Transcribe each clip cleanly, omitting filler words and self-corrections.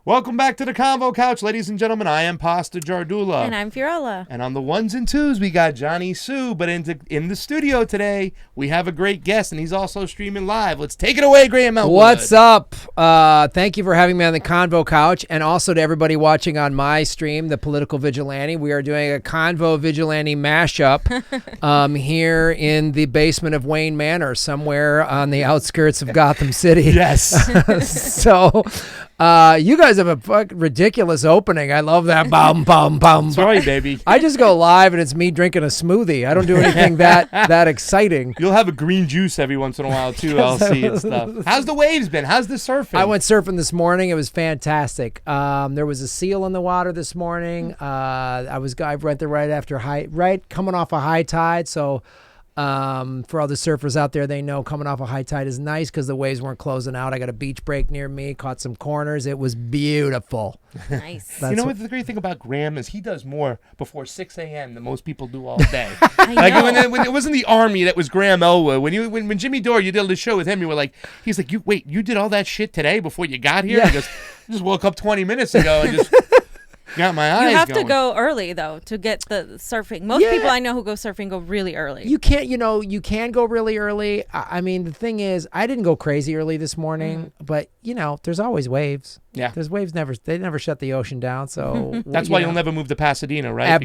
Welcome back to the Convo Couch, ladies and gentlemen. I am Pasta Jardula. And I'm Fiorella. And on the ones and twos, we got Johnny Sue. But in the studio today, we have a great guest, and he's also streaming live. Let's take it away, Graham Elwood. What's up? Thank you for having me on the Convo Couch, and also to everybody watching on my stream, The Political Vigilante. We are doing a Convo Vigilante mashup here in the basement of Wayne Manor, somewhere on the outskirts of Gotham City. Yes. So... you guys have a fucking ridiculous opening. I love that. Bum, bum, bum. That's right, baby. I just go live and it's me drinking a smoothie. I don't do anything that exciting. You'll have a green juice every once in a while, too, I'll see and stuff. How's the waves been? How's the surfing? I went surfing this morning. It was fantastic. There was a seal in the water this morning. I went there right coming off a high tide. So for all the surfers out there, they know coming off a high tide is nice because the waves weren't closing out. I got a beach break near me, caught some corners. It was beautiful. Nice. You know what the great thing about Graham is he does more before 6 a.m. than most people do all day. I know. When it wasn't the Army that was Graham Elwood. When Jimmy Dore, you did the show with him, you were like, he's like, you did all that shit today before you got here? Yeah. He goes, I just woke up 20 minutes ago and just got my eyes You have going. to go early, though, to get the surfing. Most people I know who go surfing go really early. You can go really early. I mean, the thing is, I didn't go crazy early this morning, but there's always waves. Yeah. There's waves. They never shut the ocean down. So That's why you'll never move to Pasadena, right?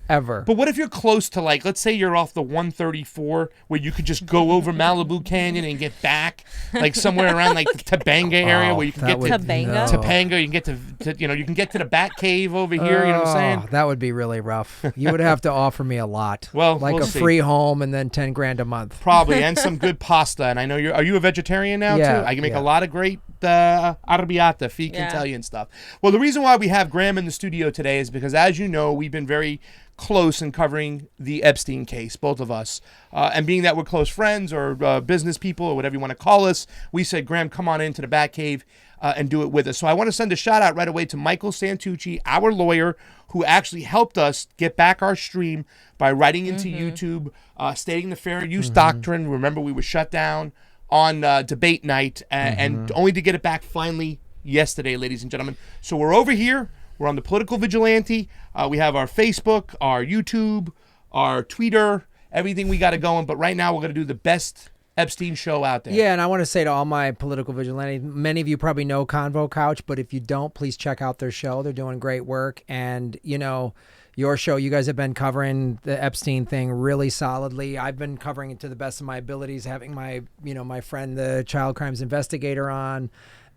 Ever. But what if you're close to, like, let's say you're off the 134 where you could just go over Malibu Canyon and get back, like somewhere around like the Topanga area where you can get to Topanga, you can get to you can get to the Bat Cave over here, you know what I'm saying? That would be really rough. You would have to offer me a lot. Well, like we'll a see. Free home and then $10,000 a month. Probably, and some good pasta. And I know are you a vegetarian now Yeah, too? I can make yeah. a lot of great arrabbiata, feet can tell you and stuff. Well, the reason why we have Graham in the studio today is because, as you know, we've been very close in covering the Epstein case, both of us. And being that we're close friends or business people or whatever you want to call us, we said, Graham, come on into the Batcave and do it with us. So I want to send a shout out right away to Michael Santucci, our lawyer, who actually helped us get back our stream by writing into YouTube, stating the fair use doctrine. Remember, we were shut down on debate night and only to get it back finally yesterday, ladies and gentlemen. So we're over here. We're on the Political Vigilante. We have our Facebook, our YouTube, our Twitter, everything we got it going. But right now we're going to do the best Epstein show out there. Yeah, and I want to say to all my political vigilantes, many of you probably know Convo Couch, but if you don't, please check out their show. They're doing great work. And, your show, you guys have been covering the Epstein thing really solidly. I've been covering it to the best of my abilities, having my friend, the child crimes investigator on.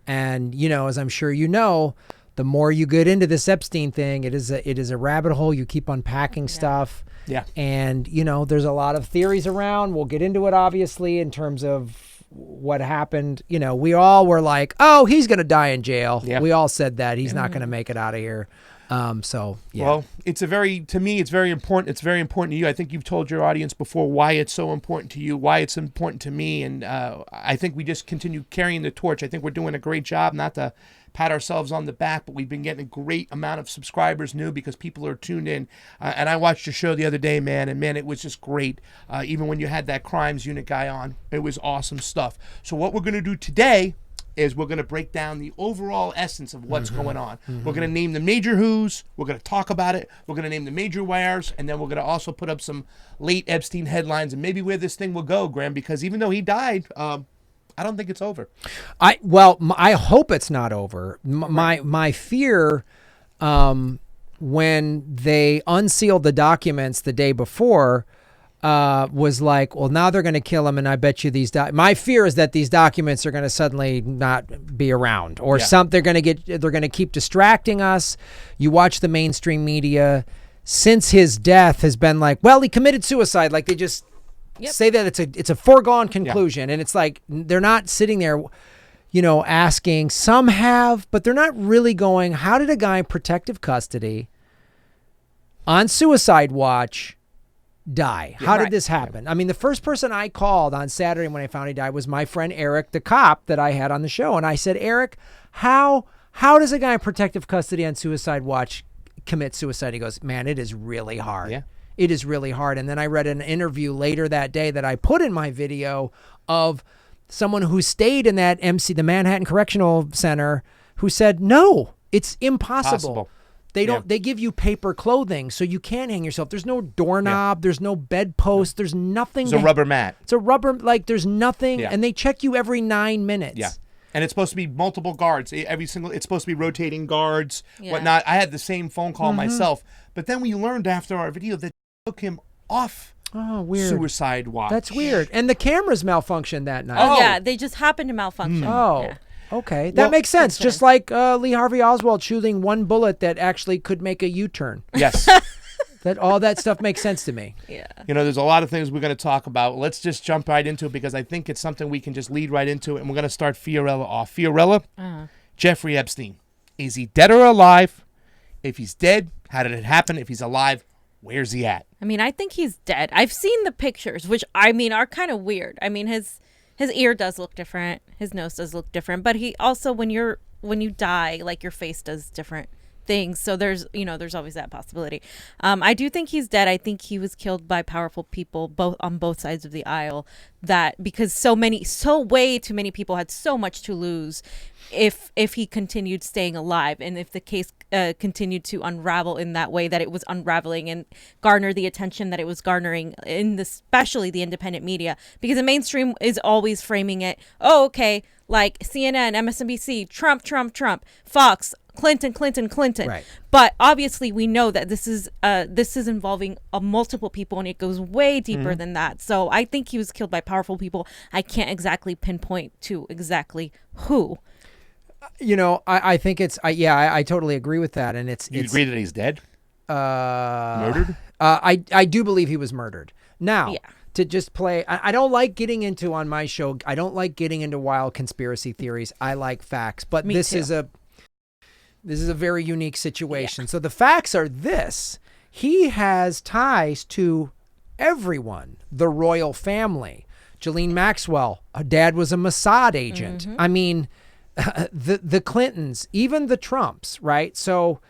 And, as I'm sure you know, the more you get into this Epstein thing, it is a rabbit hole. You keep unpacking stuff. Yeah. And, there's a lot of theories around. We'll get into it, obviously, in terms of what happened. We all were like, oh, he's going to die in jail. Yeah. We all said that. He's not going to make it out of here. So, yeah. Well, to me, it's very important. It's very important to you. I think you've told your audience before why it's so important to you, why it's important to me. And I think we just continue carrying the torch. I think we're doing a great job, not to pat ourselves on the back, but we've been getting a great amount of subscribers new because people are tuned in. And I watched your show the other day, man, and man, it was just great. Even when you had that crimes unit guy on, it was awesome stuff. So what we're going to do today is we're going to break down the overall essence of what's going on. We're going to name the major who's, we're going to talk about it, we're going to name the major wires, and then we're going to also put up some late Epstein headlines and maybe where this thing will go, Graham, because even though he died, I don't think it's over. I hope it's not over. My fear, when they unsealed the documents the day before, was like, well, now they're going to kill him, and I bet you my fear is that these documents are going to suddenly not be around, or they're going to keep distracting us. You watch the mainstream media since his death has been like, well, he committed suicide, like they just say that it's a foregone conclusion, and it's like they're not sitting there, asking. Some have, but they're not really going, how did a guy in protective custody on suicide watch die? How did this happen? I mean, the first person I called on Saturday when I found he died was my friend Eric, the cop that I had on the show, and I said, Eric, how does a guy in protective custody on suicide watch commit suicide? He goes, man, it is really hard. Yeah. It is really hard. And then I read an interview later that day that I put in my video of someone who stayed in that the Manhattan Correctional Center, who said, no, It's impossible. Possible. They don't. They give you paper clothing, so you can't hang yourself. There's no doorknob. There's no bedpost. There's nothing. It's a rubber mat. It's a rubber. Like there's nothing, and they check you every 9 minutes. Yeah. And it's supposed to be multiple guards. It's supposed to be rotating guards, whatnot. I had the same phone call myself, but then we learned after our video that they took him off. Oh, weird. Suicide watch. That's weird. And the cameras malfunctioned that night. Oh, yeah. They just happened to malfunction. Oh. Yeah. Okay, that makes sense. Just like Lee Harvey Oswald shooting one bullet that actually could make a U-turn. Yes. All that stuff makes sense to me. Yeah. There's a lot of things we're going to talk about. Let's just jump right into it because I think it's something we can just lead right into, and we're going to start Fiorella off. Fiorella, Jeffrey Epstein. Is he dead or alive? If he's dead, how did it happen? If he's alive, where's he at? I mean, I think he's dead. I've seen the pictures, which are kind of weird. I mean, his ear does look different. His nose does look different. But he also, when you die, like your face does different things. So there's always that possibility. I do think he's dead. I think he was killed by powerful people on both sides of the aisle. Because way too many people had so much to lose if he continued staying alive, and if the case continued to unravel in that way that it was unraveling and garner the attention that it was garnering especially the independent media, because the mainstream is always framing it, like CNN, MSNBC, Trump, Fox, Clinton. Right. But obviously we know that this is involving multiple people, and it goes way deeper than that. So I think he was killed by powerful people. I can't exactly pinpoint to exactly who. I think it's I totally agree with that, and You agree that he's dead? Murdered? I do believe he was murdered. Now, to just play, I don't like getting into on my show. I don't like getting into wild conspiracy theories. I like facts, but this is a very unique situation. Yeah. So the facts are this: he has ties to everyone, the royal family. Ghislaine Maxwell, her dad was a Mossad agent. I mean, the Clintons, even the Trumps, right? So,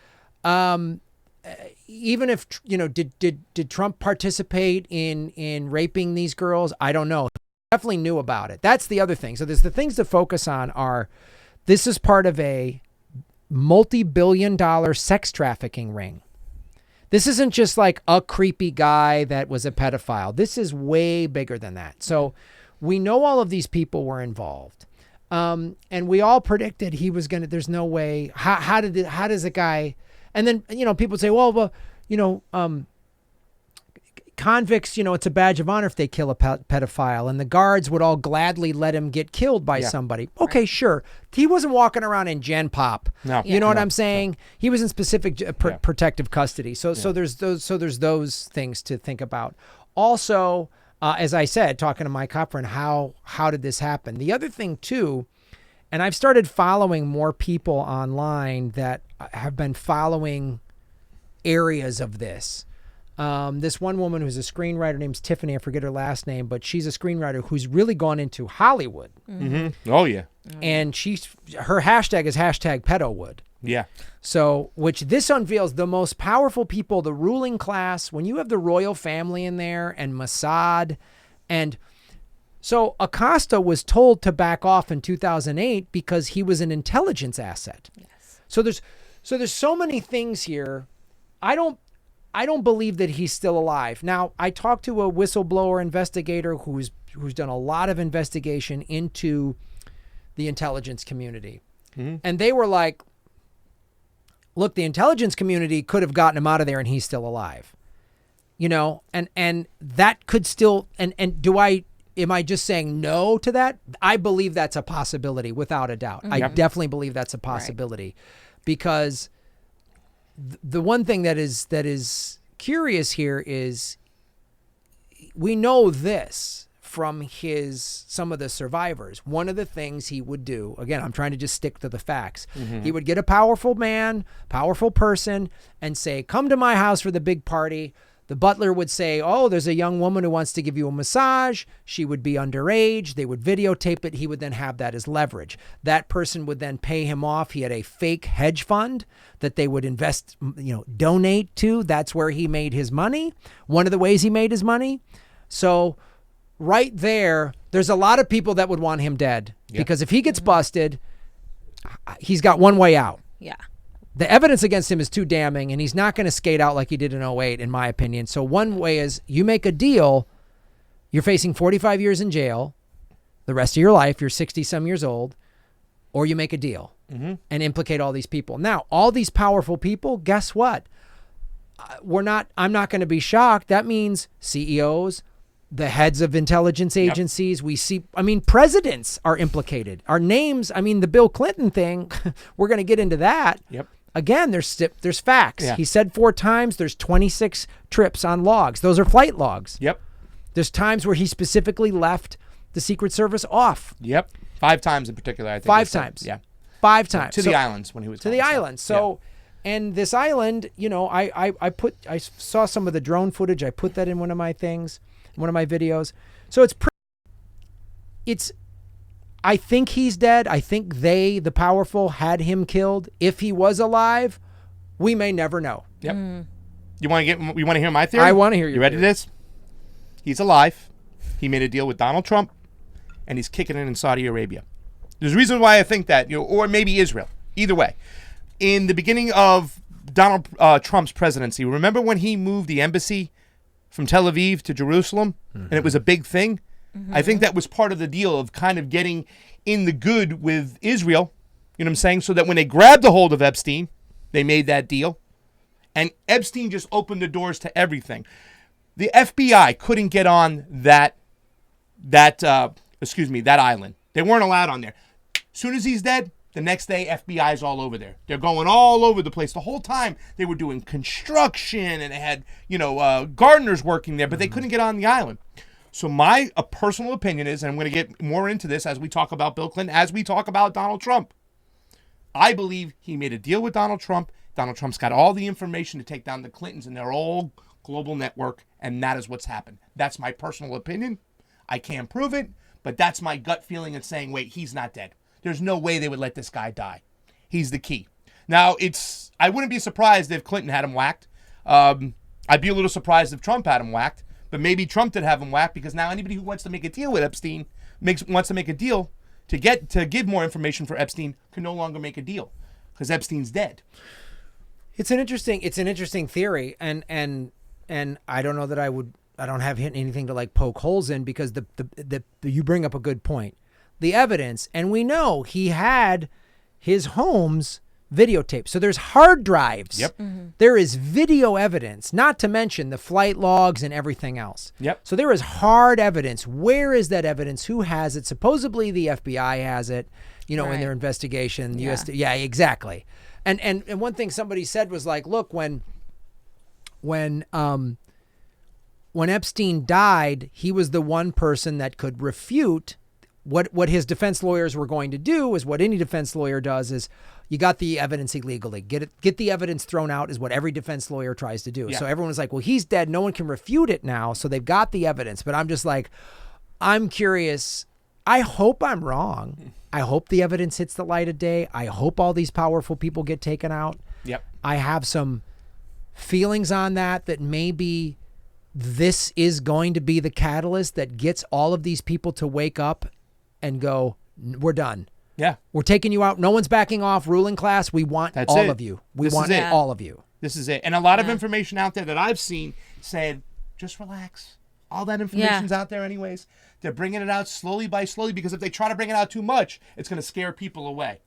even if did Trump participate in raping these girls? I don't know. He definitely knew about it. That's the other thing. So there's the things to focus on are, this is part of a multi-billion-dollar sex trafficking ring. This isn't just like a creepy guy that was a pedophile. This is way bigger than that. So we know all of these people were involved. And we all predicted he was going to, there's no way, how does a guy, and then, people say, convicts, it's a badge of honor if they kill a pedophile, and the guards would all gladly let him get killed by somebody. Okay, sure. He wasn't walking around in Gen Pop. No. You know what I'm saying? No. He was in specific protective custody. So there's those things to think about. Also, as I said, talking to my cop friend, how did this happen? The other thing too, and I've started following more people online that have been following areas of this. This one woman who's a screenwriter, named Tiffany, I forget her last name, but she's a screenwriter who's really gone into Hollywood. Mm-hmm. Oh yeah. And her hashtag is #pedowood. Yeah. So, which this unveils the most powerful people, the ruling class, when you have the royal family in there and Mossad. And so Acosta was told to back off in 2008 because he was an intelligence asset. Yes. So there's so many things here. I don't believe that he's still alive. Now, I talked to a whistleblower investigator who's done a lot of investigation into the intelligence community. Mm-hmm. And they were like, look, the intelligence community could have gotten him out of there and he's still alive. And that could still, and am I just saying no to that? I believe that's a possibility without a doubt. Mm-hmm. I definitely believe that's a possibility, because the one thing that is curious here is we know this from some of the survivors. One of the things he would do, again, I'm trying to just stick to the facts. Mm-hmm. He would get a powerful person and say, come to my house for the big party. The butler would say, oh, there's a young woman who wants to give you a massage. She would be underage. They would videotape it. He would then have that as leverage. That person would then pay him off. He had a fake hedge fund that they would invest, donate to. That's where he made his money. One of the ways he made his money. So right there's a lot of people that would want him dead, because if he gets busted, he's got one way out. Yeah. the evidence against him is too damning, and he's not going to skate out like he did in 2008, in my opinion. So one way is you make a deal. You're facing 45 years in jail the rest of your life. You're 60-some years old. Or you make a deal and implicate all these people. Now, all these powerful people, guess what? I'm not going to be shocked. That means CEOs, the heads of intelligence agencies, presidents are implicated. Our names, the Bill Clinton thing, we're going to get into that. Yep. Again, there's facts. Yeah. He said 4 times there's 26 trips on logs. Those are flight logs. Yep. There's times where he specifically left the Secret Service off. Yep. 5 times in particular, I think. 5 times. Yeah. 5 times. To the islands when he was to the islands. So, and this island, I saw some of the drone footage. I put that in one of my things, one of my videos. So I think he's dead. I think the powerful, had him killed. If he was alive, we may never know. Yep. You want to hear my theory? I want to hear your You ready theory. to this? He's alive. He made a deal with Donald Trump, and he's kicking it in Saudi Arabia. There's a reason why I think that, or maybe Israel. Either way. In the beginning of Donald Trump's presidency, remember when he moved the embassy from Tel Aviv to Jerusalem, and it was a big thing? I think that was part of the deal of kind of getting in the good with Israel, you know what I'm saying? So that when they grabbed a hold of Epstein, they made that deal. And Epstein just opened the doors to everything. The FBI couldn't get on that island. They weren't allowed on there. As soon as he's dead, the next day, FBI's all over there. They're going all over the place. The whole time they were doing construction and they had, gardeners working there, but they couldn't get on the island. So my personal opinion is, and I'm going to get more into this as we talk about Bill Clinton, as we talk about Donald Trump. I believe he made a deal with Donald Trump. Donald Trump's got all the information to take down the Clintons and their whole global network, and that is what's happened. That's my personal opinion. I can't prove it, but that's my gut feeling and saying, wait, he's not dead. There's no way they would let this guy die. He's the key. Now, I wouldn't be surprised if Clinton had him whacked. I'd be a little surprised if Trump had him whacked, but maybe Trump did have him whacked because now anybody who wants to make a deal with Epstein wants to make a deal to give more information for Epstein can no longer make a deal because Epstein's dead. It's an interesting theory, and I don't know that I don't have anything to like poke holes in because you bring up a good point. The evidence, and we know he had his homes videotaped. So there's hard drives. Yep. Mm-hmm. There is video evidence, not to mention the flight logs and everything else. Yep. So there is hard evidence. Where is that evidence? Who has it? Supposedly the FBI has it, in their investigation. Yeah. Yeah, exactly. And one thing somebody said was like, look, when Epstein died, he was the one person that could refute what his defense lawyers were going to do. Is what any defense lawyer does is you got the evidence illegally. Get the evidence thrown out is what every defense lawyer tries to do. Yeah. So everyone was like, well, he's dead. No one can refute it now. So they've got the evidence. But I'm just like, I'm curious. I hope I'm wrong. I hope the evidence hits the light of day. I hope all these powerful people get taken out. Yep. I have some feelings on that maybe this is going to be the catalyst that gets all of these people to wake up and go, we're done. Yeah. We're taking you out. No one's backing off. Ruling class, we want all it. of you. We This want is it. all of you. This is it. And a lot of information out there that I've seen said, just relax. All that information's out there anyways. They're bringing it out slowly by slowly because if they try to bring it out too much, it's going to scare people away.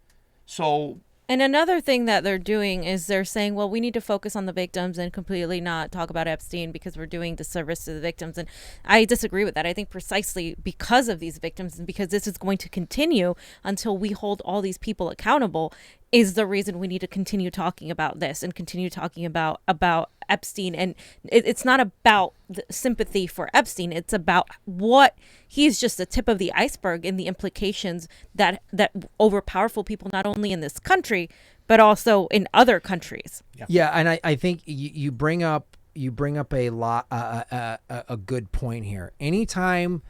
So... And another thing that they're doing is they're saying, well, we need to focus on the victims and completely not talk about Epstein because we're doing disservice to the victims. And I disagree with that. I think precisely because of these victims and because this is going to continue until we hold all these people accountable is the reason we need to continue talking about this and continue talking about Epstein. And it's not about the sympathy for Epstein. It's about what he's just the tip of the iceberg and the implications that over powerful people, not only in this country, but also in other countries. Yeah. And I think you bring up a good point here. Anytime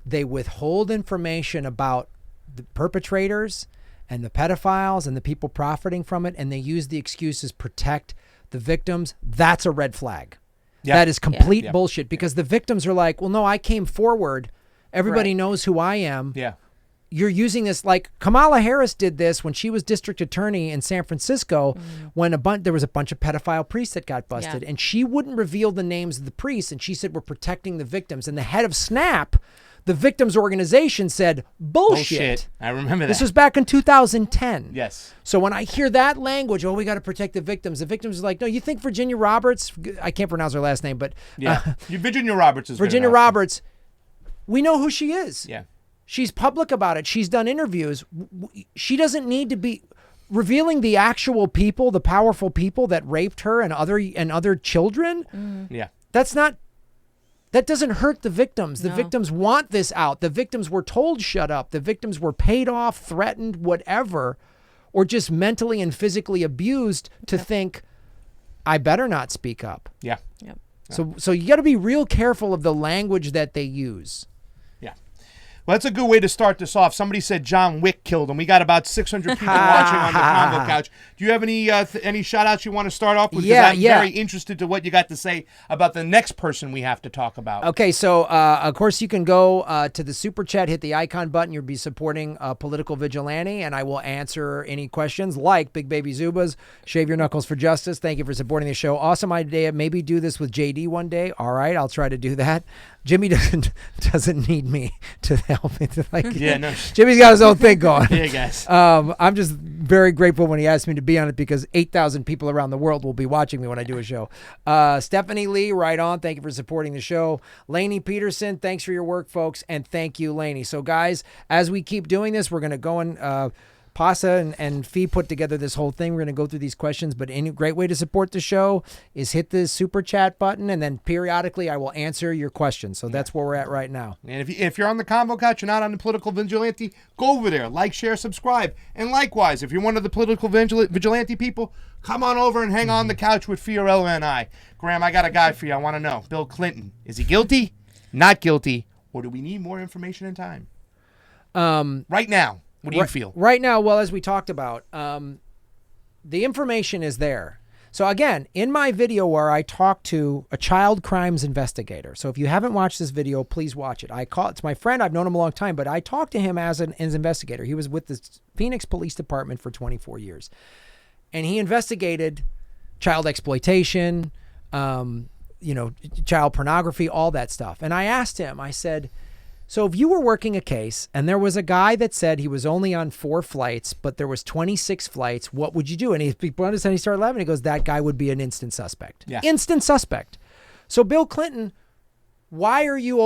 they withhold information about the perpetrators and the pedophiles and the people profiting from it, and they use the excuses protect the victims, that's a red flag. Yeah. That is complete bullshit because the victims are like, well, no, I came forward. Everybody knows who I am. Yeah. you're using this like Kamala Harris did this when she was district attorney in San Francisco when there was a bunch of pedophile priests that got busted and she wouldn't reveal the names of the priests and she said we're protecting the victims and the head of SNAP, the victims organization, said bullshit. I remember that. This was back in 2010. Yes. So when I hear that language, we got to protect the victims are like, no, you think Virginia Roberts, I can't pronounce her last name, but Virginia Roberts is Virginia Roberts, we know who she is. Yeah. She's public about it. She's done interviews. She doesn't need to be revealing the actual people, the powerful people that raped her and other children. Yeah. That doesn't hurt the victims. The victims want this out. The victims were told shut up. The victims were paid off, threatened, whatever, or just mentally and physically abused to think, I better not speak up. Yeah. Yep. So you got to be real careful of the language that they use. Well, that's a good way to start this off. Somebody said John Wick killed him. We got about 600 people watching on the CONVO couch. Do you have any shout-outs you want to start off with? Yeah, I'm very interested to what you got to say about the next person we have to talk about. Okay, so, of course, you can go to the Super Chat, hit the icon button. You'll be supporting Political Vigilante, and I will answer any questions like Big Baby Zubas, Shave Your Knuckles for Justice. Thank you for supporting the show. Awesome idea. Maybe do this with JD one day. All right, I'll try to do that. Jimmy doesn't need me to help me. No. Jimmy's got his own thing going. Yeah, guys. I'm just very grateful when he asked me to be on it because 8,000 people around the world will be watching me when I do a show. Stephanie Lee, right on. Thank you for supporting the show. Lainey Peterson, thanks for your work, folks, and thank you, Lainey. So, guys, as we keep doing this, we're going to go and Pasa and Fee put together this whole thing. We're going to go through these questions, but any great way to support the show is hit the Super Chat button, and then periodically I will answer your questions. So that's where we're at right now. And if you're on the CONVO couch, you're not on the Political Vigilante, go over there, like, share, subscribe. And likewise, if you're one of the Political Vigilante people, come on over and hang on the couch with Fiorella and I. Graham, I got a guy for you. I want to know. Bill Clinton, is he guilty, not guilty, or do we need more information and time? Right now. What do you feel? Right now, well, as we talked about, the information is there. So again, in my video where I talk to a child crimes investigator. So if you haven't watched this video, please watch it. It's my friend. I've known him a long time, but I talked to him as an investigator. He was with the Phoenix Police Department for 24 years. And he investigated child exploitation, child pornography, all that stuff. And I asked him, I said, so if you were working a case and there was a guy that said he was only on 4 flights, but there was 26 flights, what would you do? And he started laughing. He goes, that guy would be an instant suspect. Yeah. Instant suspect. So Bill Clinton, why are you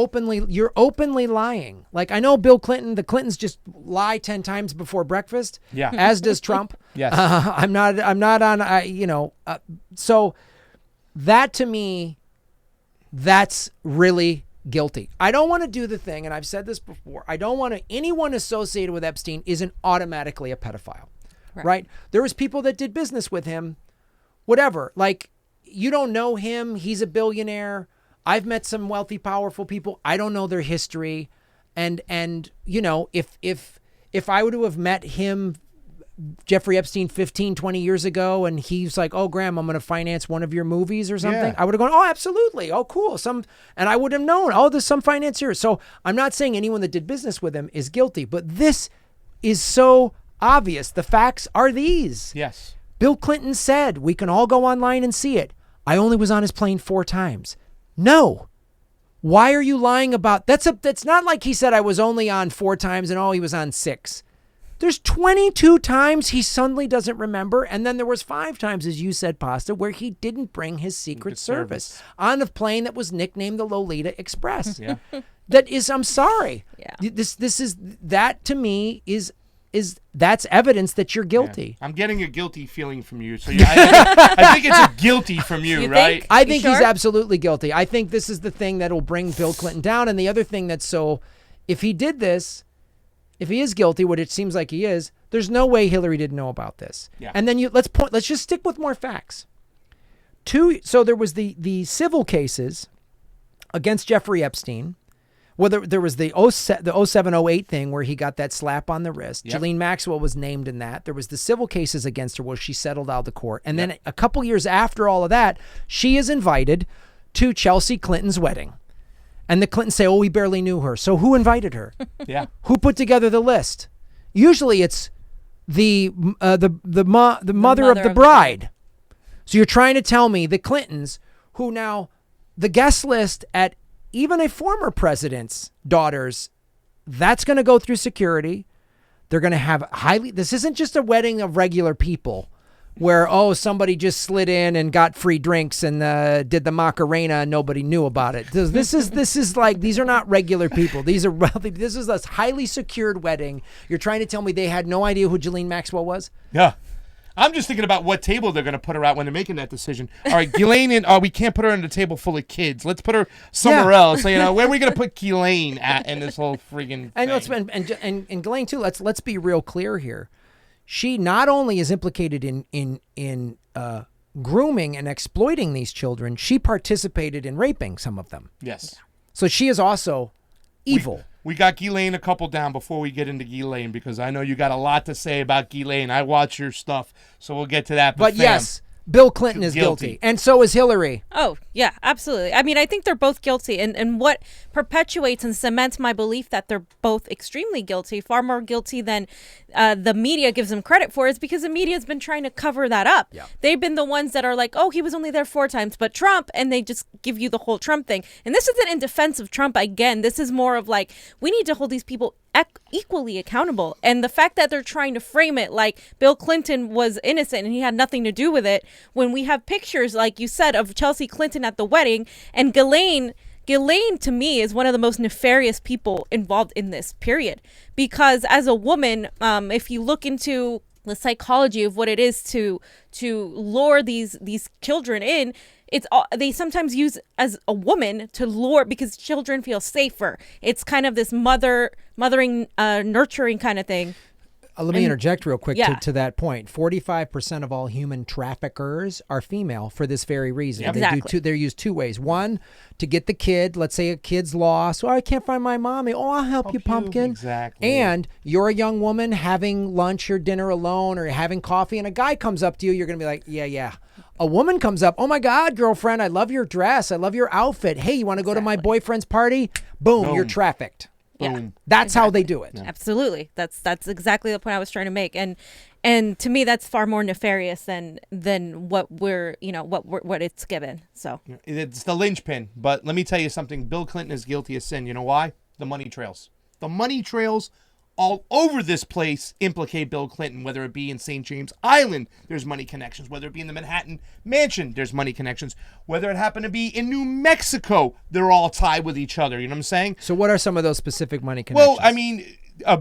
you're openly lying? Like, I know Bill Clinton, the Clintons just lie 10 times before breakfast. Yeah. As does Trump. Yes. I'm not on, so that to me, that's really guilty. I don't want to do the thing, and I've said this before, I don't want anyone associated with Epstein isn't automatically a pedophile, right? There was people that did business with him, whatever. Like, you don't know him. He's a billionaire. I've met some wealthy, powerful people. I don't know their history. And if I were to have met him, Jeffrey Epstein 15, 20 years ago, and he's like, oh, Graham, I'm going to finance one of your movies or something. I would have gone, oh, absolutely. Oh, cool. And I would have known, oh, there's some financier. So I'm not saying anyone that did business with him is guilty, but this is so obvious. The facts are these. Yes. Bill Clinton said, we can all go online and see it. I only was on his plane 4 times. No. Why are you lying about that's not like he said I was only on 4 times and he was on 6. There's 22 times he suddenly doesn't remember, and then there was 5 times, as you said, Pasta, where he didn't bring his Secret Service on a plane that was nicknamed the Lolita Express. Yeah. I'm sorry. Yeah. This is that to me is that's evidence that you're guilty. Yeah. I'm getting a guilty feeling from you. So I think it's a guilty from you, right? I think he's absolutely guilty. I think this is the thing that will bring Bill Clinton down, and the other thing that's so, if he did this. If he is guilty, what it seems like he is, there's no way Hillary didn't know about this. Yeah. And then let's just stick with more facts. So there was the civil cases against Jeffrey Epstein. Well, there was the 07-08 thing where he got that slap on the wrist. Yep. Ghislaine Maxwell was named in that. There was the civil cases against her where she settled out of court. And then a couple years after all of that, she is invited to Chelsea Clinton's wedding. And the Clintons say, oh, we barely knew her. So who invited her? Yeah. Who put together the list? Usually it's the mother of the bride. So you're trying to tell me the Clintons, who now the guest list at even a former president's daughters, that's going to go through security. They're going to have this isn't just a wedding of regular people where, oh, somebody just slid in and got free drinks and did the Macarena and nobody knew about it. This is like, these are not regular people. This is a highly secured wedding. You're trying to tell me they had no idea who Ghislaine Maxwell was? Yeah. I'm just thinking about what table they're going to put her at when they're making that decision. All right, Ghislaine, we can't put her on a table full of kids. Let's put her somewhere else. So, where are we going to put Ghislaine at in this whole friggin' thing? And Ghislaine too. Let's be real clear here. She not only is implicated in grooming and exploiting these children, she participated in raping some of them. Yes. So she is also evil. We got Ghislaine a couple down before we get into Ghislaine, because I know you got a lot to say about Ghislaine. I watch your stuff, so we'll get to that. But yes, Bill Clinton is guilty. And so is Hillary. Oh, yeah, absolutely. I mean, I think they're both guilty. And what perpetuates and cements my belief that they're both extremely guilty, far more guilty than the media gives them credit for, is because the media has been trying to cover that up. Yeah. They've been the ones that are like, oh, he was only there 4 times, but Trump, and they just give you the whole Trump thing. And this isn't in defense of Trump. Again, this is more of like, we need to hold these people equally accountable. And the fact that they're trying to frame it like Bill Clinton was innocent and he had nothing to do with it, when we have pictures, like you said, of Chelsea Clinton at the wedding, and Ghislaine to me is one of the most nefarious people involved in this period, because as a woman, if you look into the psychology of what it is to lure these children in, they sometimes use as a woman to lure because children feel safer. It's kind of this mothering, nurturing kind of thing. Let me interject real quick to that point. 45% of all human traffickers are female for this very reason. Yep. Exactly. They're used 2 ways. One, to get the kid. Let's say a kid's lost. Oh, I can't find my mommy. Oh, I'll help you, pumpkin. Exactly. And you're a young woman having lunch or dinner alone or having coffee, and a guy comes up to you. You're going to be like, yeah. A woman comes up. Oh, my God, girlfriend, I love your dress. I love your outfit. Hey, you want to go to my boyfriend's party? Boom, you're trafficked. Yeah. That's how they do it. Yeah. Absolutely. That's exactly the point I was trying to make. And to me, that's far more nefarious than what what it's given. So it's the linchpin. But let me tell you something. Bill Clinton is guilty of sin. You know why? The money trails. The money trails all over this place implicate Bill Clinton, whether it be in St. James Island, there's money connections. Whether it be in the Manhattan Mansion, there's money connections. Whether it happen to be in New Mexico, they're all tied with each other. You know what I'm saying? So what are some of those specific money connections? Well, I mean,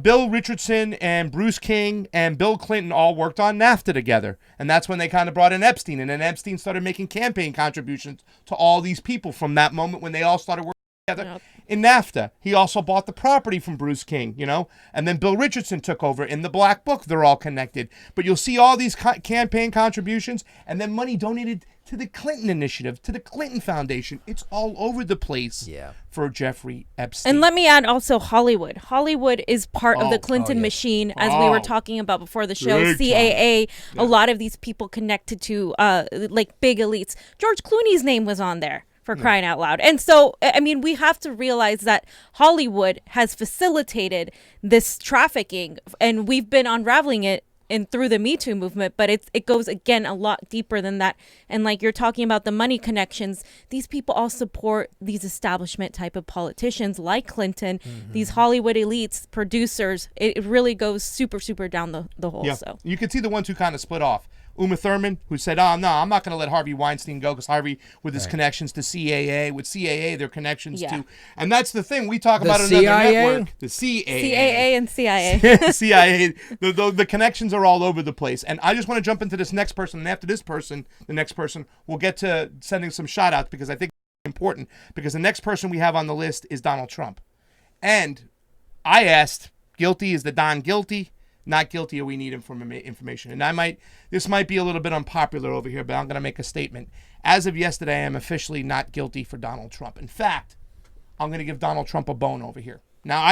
Bill Richardson and Bruce King and Bill Clinton all worked on NAFTA together. And that's when they kind of brought in Epstein. And then Epstein started making campaign contributions to all these people from that moment when they all started working together. In NAFTA, he also bought the property from Bruce King, and then Bill Richardson took over. In the Black Book, they're all connected. But you'll see all these campaign contributions and then money donated to the Clinton Initiative, to the Clinton Foundation. It's all over the place for Jeffrey Epstein. And let me add also Hollywood. Hollywood is part of the Clinton machine, as we were talking about before the show. CAA, a lot of these people connected to like big elites. George Clooney's name was on there. For crying out loud. And so, I mean, we have to realize that Hollywood has facilitated this trafficking, and we've been unraveling it through the Me Too movement, but it goes, again, a lot deeper than that. And like you're talking about the money connections, these people all support these establishment type of politicians like Clinton, these Hollywood elites, producers. It really goes super, super down the hole. Yeah. So you can see the ones who kind of split off. Uma Thurman, who said, oh, no, I'm not going to let Harvey Weinstein go, because Harvey, with his connections to CAA, with CAA, their connections to, and that's the thing, we talk about another network, the CAA. CAA and CIA. CIA, the connections are all over the place. And I just want to jump into this next person, and after this person, the next person, we'll get to sending some shout outs, because I think it's important, because the next person we have on the list is Donald Trump. And I asked, guilty, is the Don guilty? Not guilty, or we need information. And this might be a little bit unpopular over here, but I'm going to make a statement. As of yesterday, I am officially not guilty for Donald Trump. In fact, I'm going to give Donald Trump a bone over here. Now,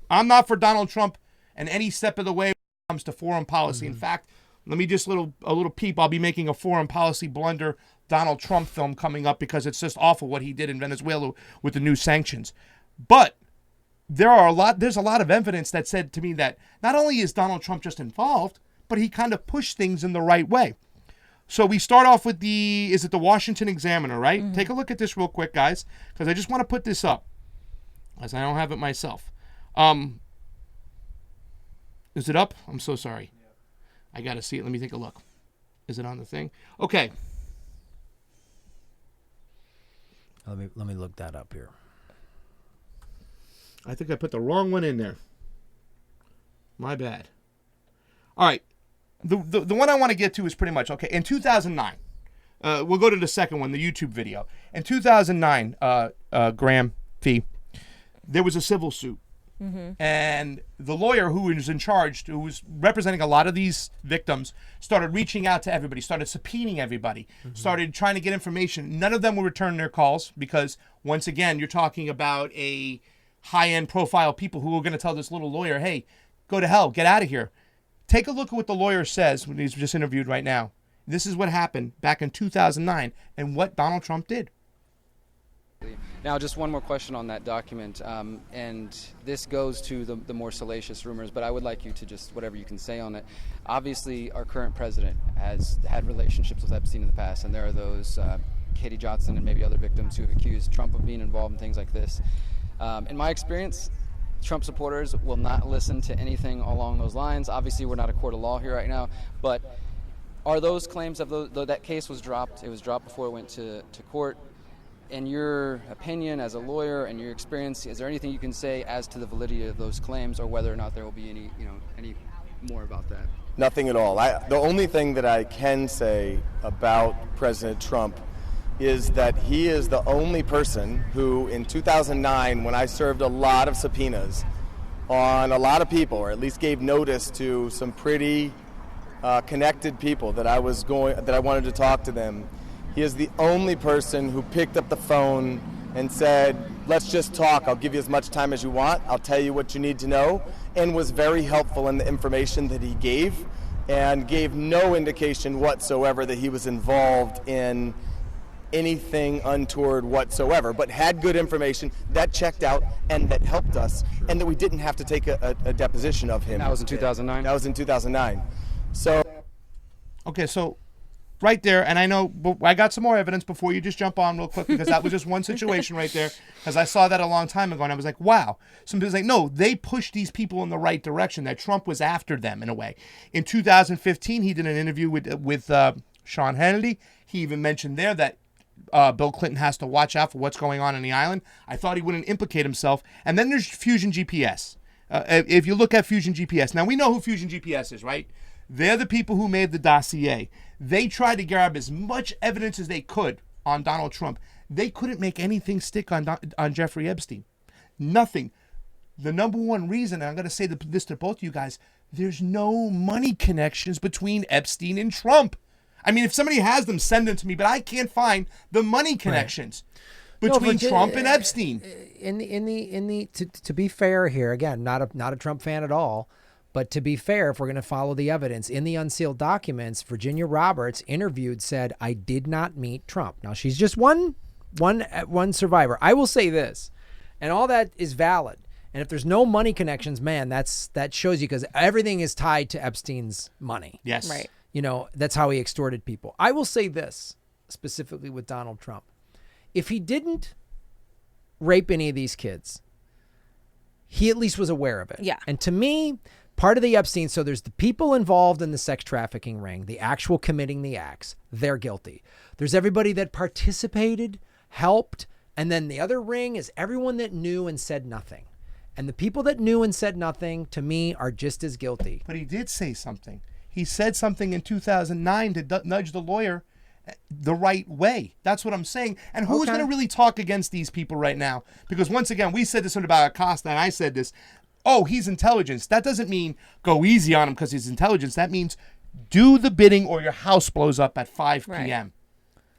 I'm not for Donald Trump in any step of the way when it comes to foreign policy. In fact, Let me just a little peep. I'll be making a foreign policy blunder Donald Trump film coming up because it's just awful what he did in Venezuela with the new sanctions. But there's a lot of evidence that said to me that not only is Donald Trump just involved, but he kind of pushed things in the right way. So we start off with the Washington Examiner, right? Mm-hmm. Take a look at this real quick, guys, because I just want to put this up, as I don't have it myself. Is it up? I'm so sorry. I got to see it. Let me take a look. Is it on the thing? Okay. Let me look that up here. I think I put the wrong one in there. My bad. All right. The one I want to get to is pretty much, okay, in 2009, we'll go to the second one, the YouTube video. In 2009, Graham Fee, there was a civil suit. Mm-hmm. And the lawyer who was in charge, who was representing a lot of these victims, started reaching out to everybody, started subpoenaing everybody, started trying to get information. None of them will return their calls because, once again, you're talking about a high-end profile people who are going to tell this little lawyer, hey, go to hell, get out of here. Take a look at what the lawyer says when he's just interviewed right now. This is what happened back in 2009 and what Donald Trump did. Now, just one more question on that document, and this goes to the more salacious rumors, but I would like you to just, whatever you can say on it. Obviously, our current president has had relationships with Epstein in the past, and there are those, Katie Johnson and maybe other victims who have accused Trump of being involved in things like this. In my experience, Trump supporters will not listen to anything along those lines. Obviously, we're not a court of law here right now, but are those claims of that case was dropped? It was dropped before it went to court. In your opinion, as a lawyer and your experience, is there anything you can say as to the validity of those claims, or whether or not there will be any more about that? Nothing at all. The only thing that I can say about President Trump is that he is the only person who, in 2009, when I served a lot of subpoenas on a lot of people, or at least gave notice to some pretty connected people that I wanted to talk to them, he is the only person who picked up the phone and said, let's just talk. I'll give you as much time as you want. I'll tell you what you need to know, and was very helpful in the information that he gave, and gave no indication whatsoever that he was involved in anything untoward whatsoever, but had good information that checked out and that helped us, and that we didn't have to take a deposition of him. That was in 2009? That was in 2009. So. Okay, so right there, and I know, but I got some more evidence before you just jump on real quick, because that was just one situation right there, because I saw that a long time ago, and I was like, wow. Some people like, no, they pushed these people in the right direction, that Trump was after them in a way. In 2015, he did an interview with Sean Hannity. He even mentioned there that Bill Clinton has to watch out for what's going on the island. I thought he wouldn't implicate himself. And then there's Fusion GPS. If you look at Fusion GPS, now we know who Fusion GPS is, right? They're the people who made the dossier. They tried to grab as much evidence as they could on Donald Trump. They couldn't make anything stick on Jeffrey Epstein. Nothing. The number one reason, and I'm going to say this to both of you guys, there's no money connections between Epstein and Trump. I mean, if somebody has them, send them to me, but I can't find the money connections between Trump and Epstein. To be fair here, again, not a Trump fan at all, but to be fair, if we're going to follow the evidence, in the unsealed documents, Virginia Roberts interviewed said, I did not meet Trump. Now, she's just one survivor. I will say this, and all that is valid. And if there's no money connections, man, that shows you, because everything is tied to Epstein's money. Yes. Right. You know, that's how he extorted people. I will say this, specifically with Donald Trump. If he didn't rape any of these kids, he at least was aware of it. Yeah. And to me, part of the Epstein, so there's the people involved in the sex trafficking ring, the actual committing the acts, they're guilty. There's everybody that participated, helped, and then the other ring is everyone that knew and said nothing. And the people that knew and said nothing, to me, are just as guilty. But he did say something. He said something in 2009 to nudge the lawyer the right way. That's what I'm saying. And who's going to really talk against these people right now? Because once again, we said this about Acosta, and I said this. Oh, he's intelligence. That doesn't mean go easy on him because he's intelligence. That means do the bidding or your house blows up at 5 p.m.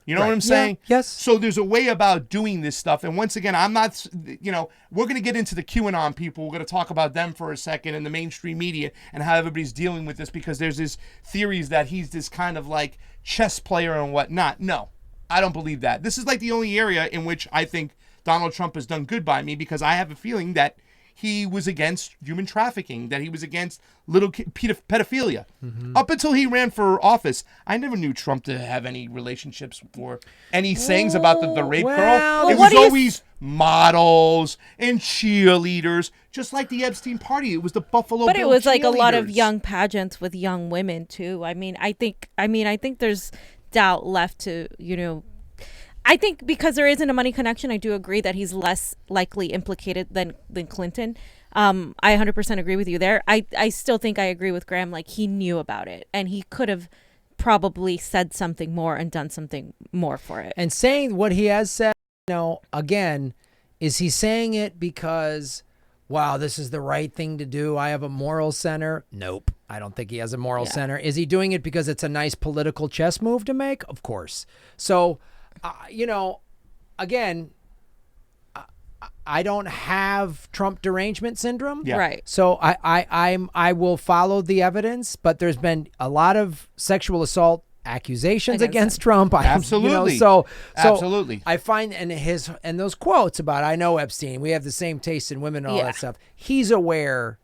You know what I'm saying? Yes. So there's a way about doing this stuff. And once again, I'm not, we're going to get into the QAnon people. We're going to talk about them for a second and the mainstream media and how everybody's dealing with this, because there's these theories that he's this kind of like chess player and whatnot. No, I don't believe that. This is like the only area in which I think Donald Trump has done good by me, because I have a feeling that he was against human trafficking, that he was against little pedophilia. Up until he ran for office, I never knew Trump to have any relationships or any sayings about the rape girl. It was always models and cheerleaders, just like the Epstein party. It was the Buffalo But Bill it was like a lot of cheerleaders. young pageants with young women too. I think there's doubt left to, I think because there isn't a money connection, I do agree that he's less likely implicated than Clinton. I 100% agree with you there. I still think I agree with Graham. Like, he knew about it and he could have probably said something more and done something more for it. And saying what he has said, again, is he saying it because, wow, this is the right thing to do? I have a moral center. Nope. I don't think he has a moral center. Is he doing it because it's a nice political chess move to make? Of course. So, again, I don't have Trump derangement syndrome. Yeah. Right. So I will follow the evidence, but there's been a lot of sexual assault accusations against Trump. Absolutely. So Absolutely. I find and those quotes about, I know Epstein, we have the same taste in women and all that stuff. He's aware.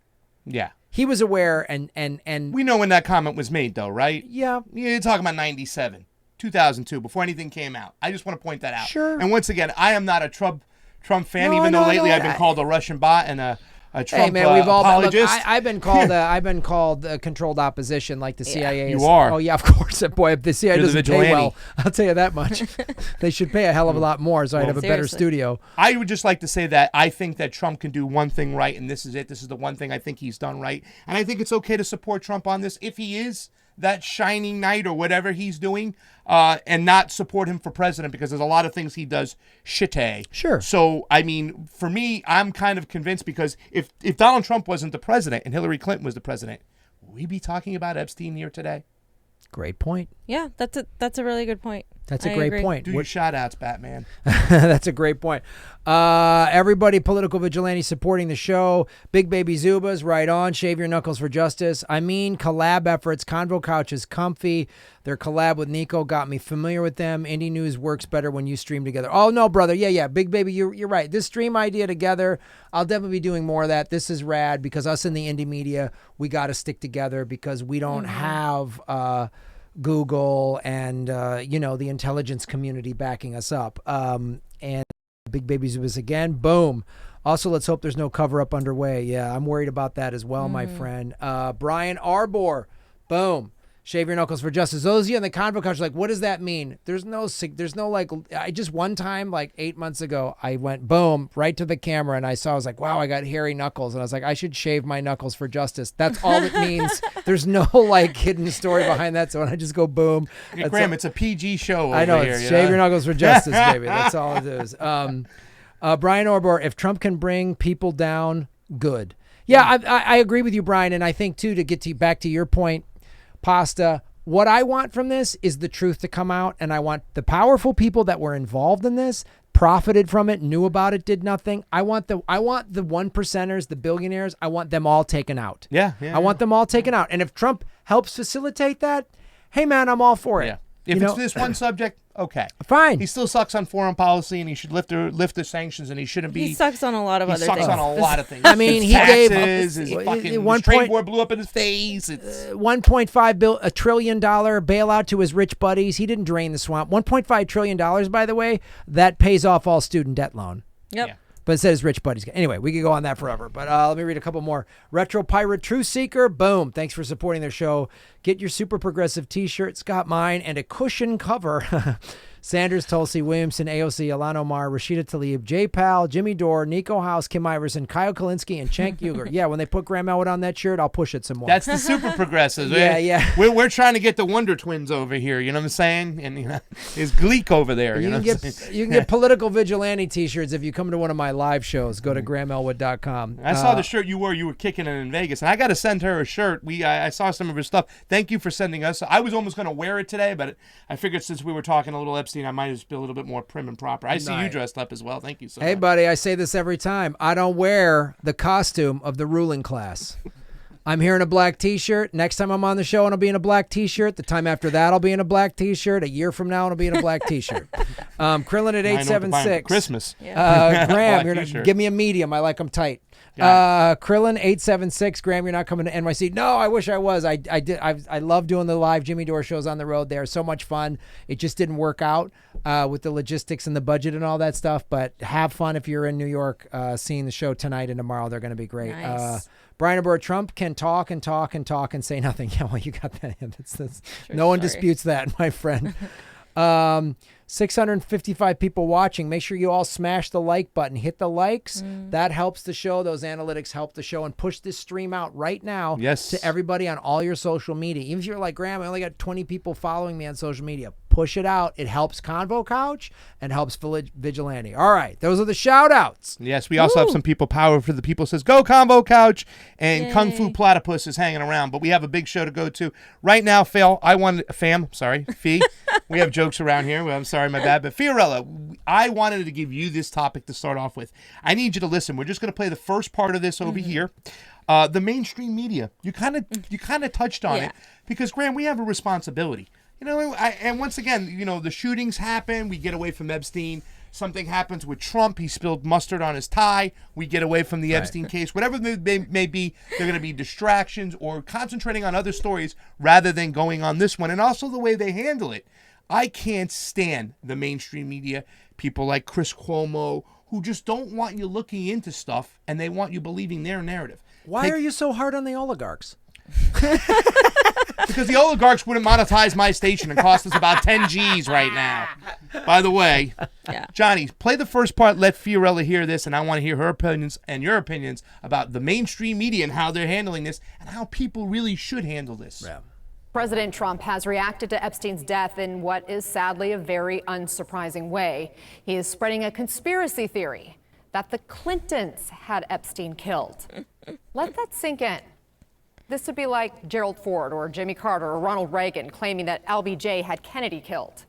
Yeah. He was aware and We know when that comment was made, though, right? yeah. You're talking about 97, 2002, before anything came out. I just want to point that out. Sure. And once again, I am not a Trump fan, No, even though no, lately no, I've been called a Russian bot and a Trump Hey man, we've all apologist. look, I've been called controlled opposition, like the CIA. You are. Oh yeah, of course. Boy, if the CIA You're the doesn't pay vigilante. well, I'll tell you that much. They should pay a hell of a lot more, so I'd have a better Seriously. studio. I would just like to say that I think that Trump can do one thing right, and this is it. This is the one thing I think he's done right. And I think it's okay to support Trump on this if he is that shining knight or whatever he's doing, and not support him for president, because there's a lot of things he does shitty. Sure. So, I mean, for me, I'm kind of convinced, because if Donald Trump wasn't the president and Hillary Clinton was the president, would we be talking about Epstein here today? Great point. Yeah, that's a really good point. That's a I great agree. point. Do your shout outs, Batman. That's a great point. Everybody, political vigilante supporting the show. Big Baby Zubas, right on. Shave your knuckles for justice. I mean, collab efforts. Convo Couch is comfy. Their collab with Nico got me familiar with them. Indie News works better when you stream together. Oh, no, brother. Yeah. Big Baby, you're right. This stream idea together, I'll definitely be doing more of that. This is rad, because us in the indie media, we got to stick together, because we don't have Google and the intelligence community backing us up. And Big Baby Zubas again, boom. Also, let's hope there's no cover up underway. Yeah, I'm worried about that as well, my friend. Brian Arbor, boom. Shave your knuckles for justice. Those of you in the Convo Couch are like, what does that mean? There's no like, I just one time, like 8 months ago, I went boom right to the camera and I was like, wow, I got hairy knuckles. And I was like, I should shave my knuckles for justice. That's all it means. There's no like hidden story behind that. So when I just go boom. Hey, Graham, it's a PG show over I know, here. it's you shave know? your knuckles for justice, baby. That's all it is. Brian Orbor, if Trump can bring people down, good. Yeah, I agree with you, Brian. And I think, too, to get back to your point, Pasta, what I want from this is the truth to come out, and I want the powerful people that were involved in this, profited from it, knew about it, did nothing. I want the 1%ers, the billionaires, I want them all taken out. Yeah. I want them all taken out. And if Trump helps facilitate that, hey, man, I'm all for it. Yeah. If it's this one subject, okay. Fine. He still sucks on foreign policy, and he should lift the sanctions, and he shouldn't be. He sucks on a lot of He other sucks things. on a lot of things. I mean, His he gave- taxes, his fucking one his trade point- war blew up in his face. It's $1.5 trillion bailout to his rich buddies. He didn't drain the swamp. $1.5 trillion, by the way, that pays off all student debt loan. Yep. Yeah. But it said his rich buddies. Anyway, we could go on that forever. But let me read a couple more. Retro Pirate Truth Seeker. Boom. Thanks for supporting their show. Get your super progressive t-shirts. Got mine. And a cushion cover. Sanders, Tulsi, Williamson, AOC, Alana Omar, Rashida Tlaib, J Pal, Jimmy Dore, Nico House, Kim Iverson, Kyle Kalinske, and Cenk Uygur. Yeah, when they put Graham Elwood on that shirt, I'll push it some more. That's the super progressives. Yeah. We're trying to get the Wonder Twins over here. You know what I'm saying? And there's Gleek over there. You know what I'm saying? You can get political vigilante t-shirts if you come to one of my live shows. Go to GrahamElwood.com. I saw the shirt you wore. You were kicking it in Vegas, and I got to send her a shirt. I saw some of her stuff. Thank you for sending us. I was almost going to wear it today, but I figured since we were talking a little Epstein Epstein, I might just be a little bit more prim and proper. I see you dressed up as well. Thank you so much. Hey, buddy, I say this every time. I don't wear the costume of the ruling class. I'm here in a black T-shirt. Next time I'm on the show, I'll be in a black T-shirt. The time after that, I'll be in a black T-shirt. A year from now, I'll be in a black T-shirt. Krillin at 876. Christmas. Graham, give me a medium. I like them tight. Krillin 876. Graham, you're not coming to NYC. No, I wish I was. I love doing the live Jimmy Dore shows on the road. They're so much fun. It just didn't work out with the logistics and the budget and all that stuff. But have fun if you're in New York seeing the show tonight and tomorrow. They're going to be great. Nice. Brian Abur, Trump can talk and talk and talk and say nothing. Yeah, well, you got that. No one disputes that, my friend. 655 people watching. Make sure you all smash the like button. Hit the likes. That helps the show. Those analytics help the show. And push this stream out right now to everybody on all your social media. Even if you're like, Graham, I only got 20 people following me on social media. Push it out. It helps Convo Couch and helps Vigilante. All right. Those are the shout outs. Yes, we also have some people. Power for the People says, go Convo Couch. And Kung Fu Platypus is hanging around. But we have a big show to go to. Right now, Fee, we have jokes around here. I'm sorry, my bad. But Fiorella, I wanted to give you this topic to start off with. I need you to listen. We're just going to play the first part of this over here. The mainstream media. You kind of touched on it. Because, Graham, we have a responsibility. You know, and once again, you know, the shootings happen. We get away from Epstein. Something happens with Trump. He spilled mustard on his tie. We get away from the Epstein case. Whatever they may be, they're going to be distractions or concentrating on other stories rather than going on this one. And also the way they handle it. I can't stand the mainstream media, people like Chris Cuomo, who just don't want you looking into stuff and they want you believing their narrative. Why are you so hard on the oligarchs? Because the oligarchs wouldn't monetize my station and cost us about 10 G's right now. By the way, Johnny, play the first part. Let Fiorella hear this, and I want to hear her opinions and your opinions about the mainstream media and how they're handling this and how people really should handle this. Yeah. President Trump has reacted to Epstein's death in what is sadly a very unsurprising way. He is spreading a conspiracy theory that the Clintons had Epstein killed. Let that sink in. This would be like Gerald Ford or Jimmy Carter or Ronald Reagan claiming that LBJ had Kennedy killed.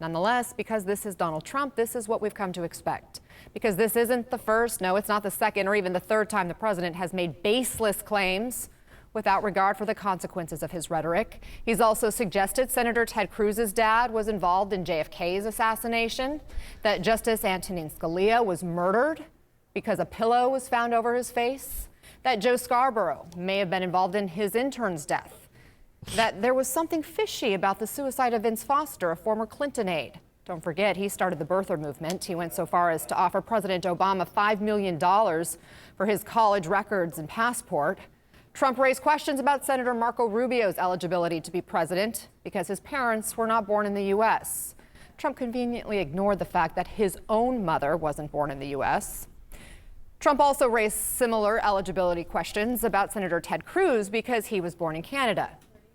Nonetheless, because this is Donald Trump, this is what we've come to expect. Because this isn't the first, no, it's not the second or even the third time the president has made baseless claims without regard for the consequences of his rhetoric. He's also suggested Senator Ted Cruz's dad was involved in JFK's assassination, that Justice Antonin Scalia was murdered because a pillow was found over his face, that Joe Scarborough may have been involved in his intern's death, that there was something fishy about the suicide of Vince Foster, a former Clinton aide. Don't forget, he started the birther movement. He went so far as to offer President Obama $5 million for his college records and passport. Trump raised questions about Senator Marco Rubio's eligibility to be president because his parents were not born in the U.S. Trump conveniently ignored the fact that his own mother wasn't born in the U.S. Trump also raised similar eligibility questions about Senator Ted Cruz because he was born in Canada.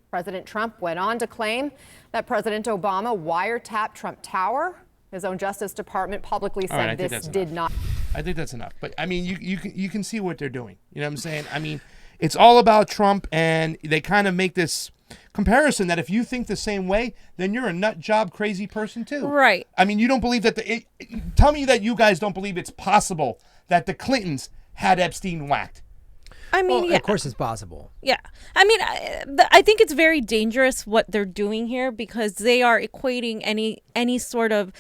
President Trump went on to claim that President Obama wiretapped Trump Tower. His own Justice Department publicly said this did not. I think that's enough. But, I mean, you can see what they're doing. You know what I'm saying? I mean, it's all about Trump, and they kind of make this comparison that if you think the same way, then you're a nut job crazy person too. Right. I mean, you don't believe that tell me that you guys don't believe it's possible that the Clintons had Epstein whacked. I mean, well, of course it's possible. Yeah. I mean, I think it's very dangerous what they're doing here because they are equating any sort of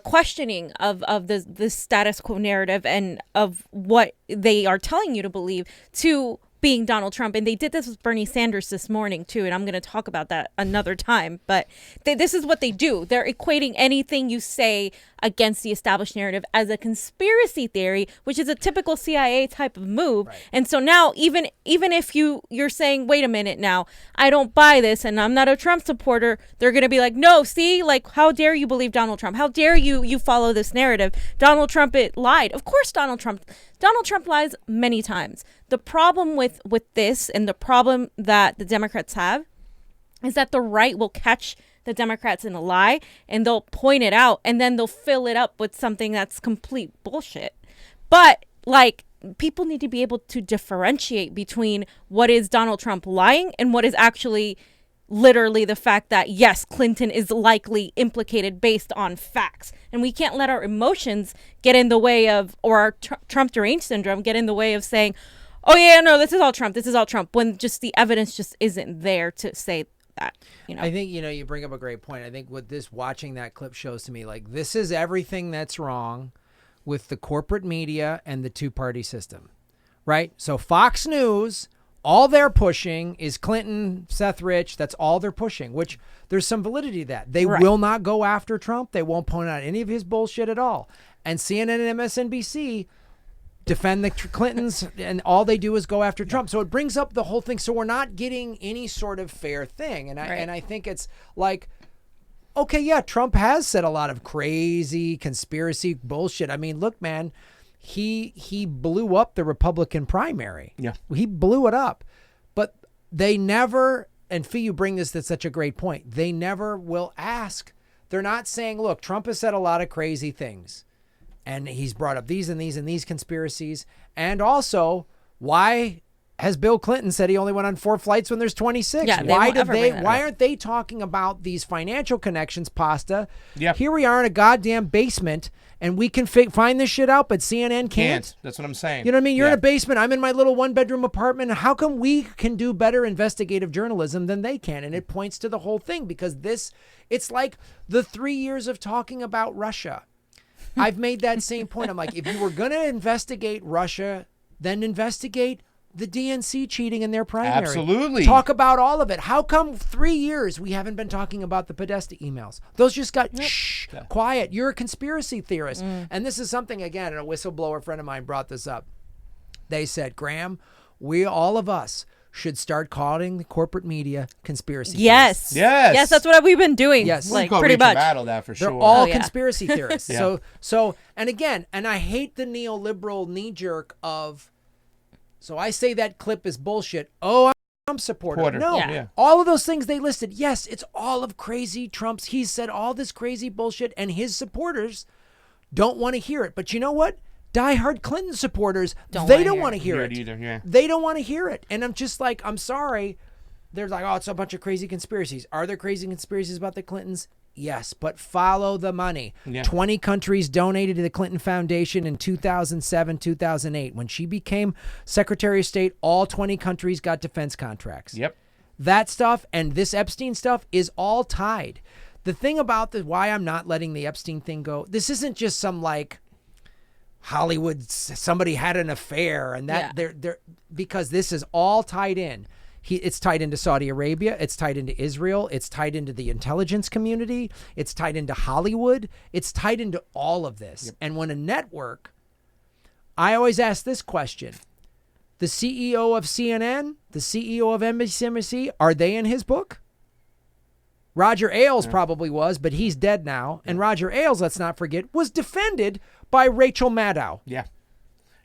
questioning of the status quo narrative and of what they are telling you to believe to being Donald Trump. And they did this with Bernie Sanders this morning, too. And I'm going to talk about that another time. But this is what they do. They're equating anything you say against the established narrative as a conspiracy theory, which is a typical CIA type of move. Right. And so now even if you're saying, wait a minute now, I don't buy this and I'm not a Trump supporter, they're going to be like, no, see, like, how dare you believe Donald Trump? How dare you follow this narrative? Donald Trump lied. Of course, Donald Trump lies many times. The problem with this and the problem that the Democrats have is that the right will catch the Democrats in a lie and they'll point it out and then they'll fill it up with something that's complete bullshit. But like, people need to be able to differentiate between what is Donald Trump lying and what is actually literally the fact that, yes, Clinton is likely implicated based on facts. And we can't let our emotions get in the way of, or our Trump deranged syndrome get in the way of saying, oh, yeah, no, this is all Trump. This is all Trump, when just the evidence just isn't there to say that. I think, you bring up a great point. I think what watching that clip shows to me, like, this is everything that's wrong with the corporate media and the two-party system, right? So Fox News, all they're pushing is Clinton, Seth Rich. That's all they're pushing, which there's some validity to that. They will not go after Trump. They won't point out any of his bullshit at all. And CNN and MSNBC defend the Clintons, and all they do is go after Trump. So it brings up the whole thing. So we're not getting any sort of fair thing. And I think it's like, okay, yeah, Trump has said a lot of crazy conspiracy bullshit. I mean, look, man, he blew up the Republican primary. Yeah. He blew it up. But they never, and Fee, you bring this to such a great point, they never will ask. They're not saying, look, Trump has said a lot of crazy things, and he's brought up these and these and these conspiracies. And also, why has Bill Clinton said he only went on 4 flights when there's 26? Yeah, why aren't they talking about these financial connections, Pasta? Yep. Here we are in a goddamn basement, and we can find this shit out, but CNN can't. That's what I'm saying. You know what I mean? You're in a basement. I'm in my little 1-bedroom apartment. How come we can do better investigative journalism than they can? And it points to the whole thing, because it's like the 3 years of talking about Russia. I've made that same point. I'm like, if you were going to investigate Russia, then investigate the DNC cheating in their primary. Absolutely. Talk about all of it. How come 3 years we haven't been talking about the Podesta emails? Those just got quiet. You're a conspiracy theorist. And this is something, again, a whistleblower friend of mine brought this up. They said, Graham, all of us should start calling the corporate media conspiracy theorists. Yes, that's what we've been doing. Yes, like pretty much. Battle that for They're sure. all conspiracy theorists. So, and again, and I hate the neoliberal knee jerk of. So I say that clip is bullshit. Oh, I'm a Trump supporter. No, all of those things they listed. Yes, it's all of crazy Trump's. He's said all this crazy bullshit, and his supporters don't want to hear it. But you know what? Diehard Clinton supporters, they don't want to hear it either. Yeah. They don't want to hear it. And I'm just like, I'm sorry. They're like, oh, it's a bunch of crazy conspiracies. Are there crazy conspiracies about the Clintons? Yes, but follow the money. 20 countries donated to the Clinton Foundation in 2007, 2008. When she became Secretary of State, all 20 countries got defense contracts. Yep. That stuff and this Epstein stuff is all tied. The thing about why I'm not letting the Epstein thing go, this isn't just some like Hollywood, somebody had an affair and that they're because this is all tied in. It's tied into Saudi Arabia. It's tied into Israel. It's tied into the intelligence community. It's tied into Hollywood. It's tied into all of this. Yep. And when a network, I always ask this question. The CEO of CNN, the CEO of MCC, are they in his book? Roger Ailes probably was, but he's dead now. And Roger Ailes, let's not forget, was defended by Rachel Maddow. Yeah.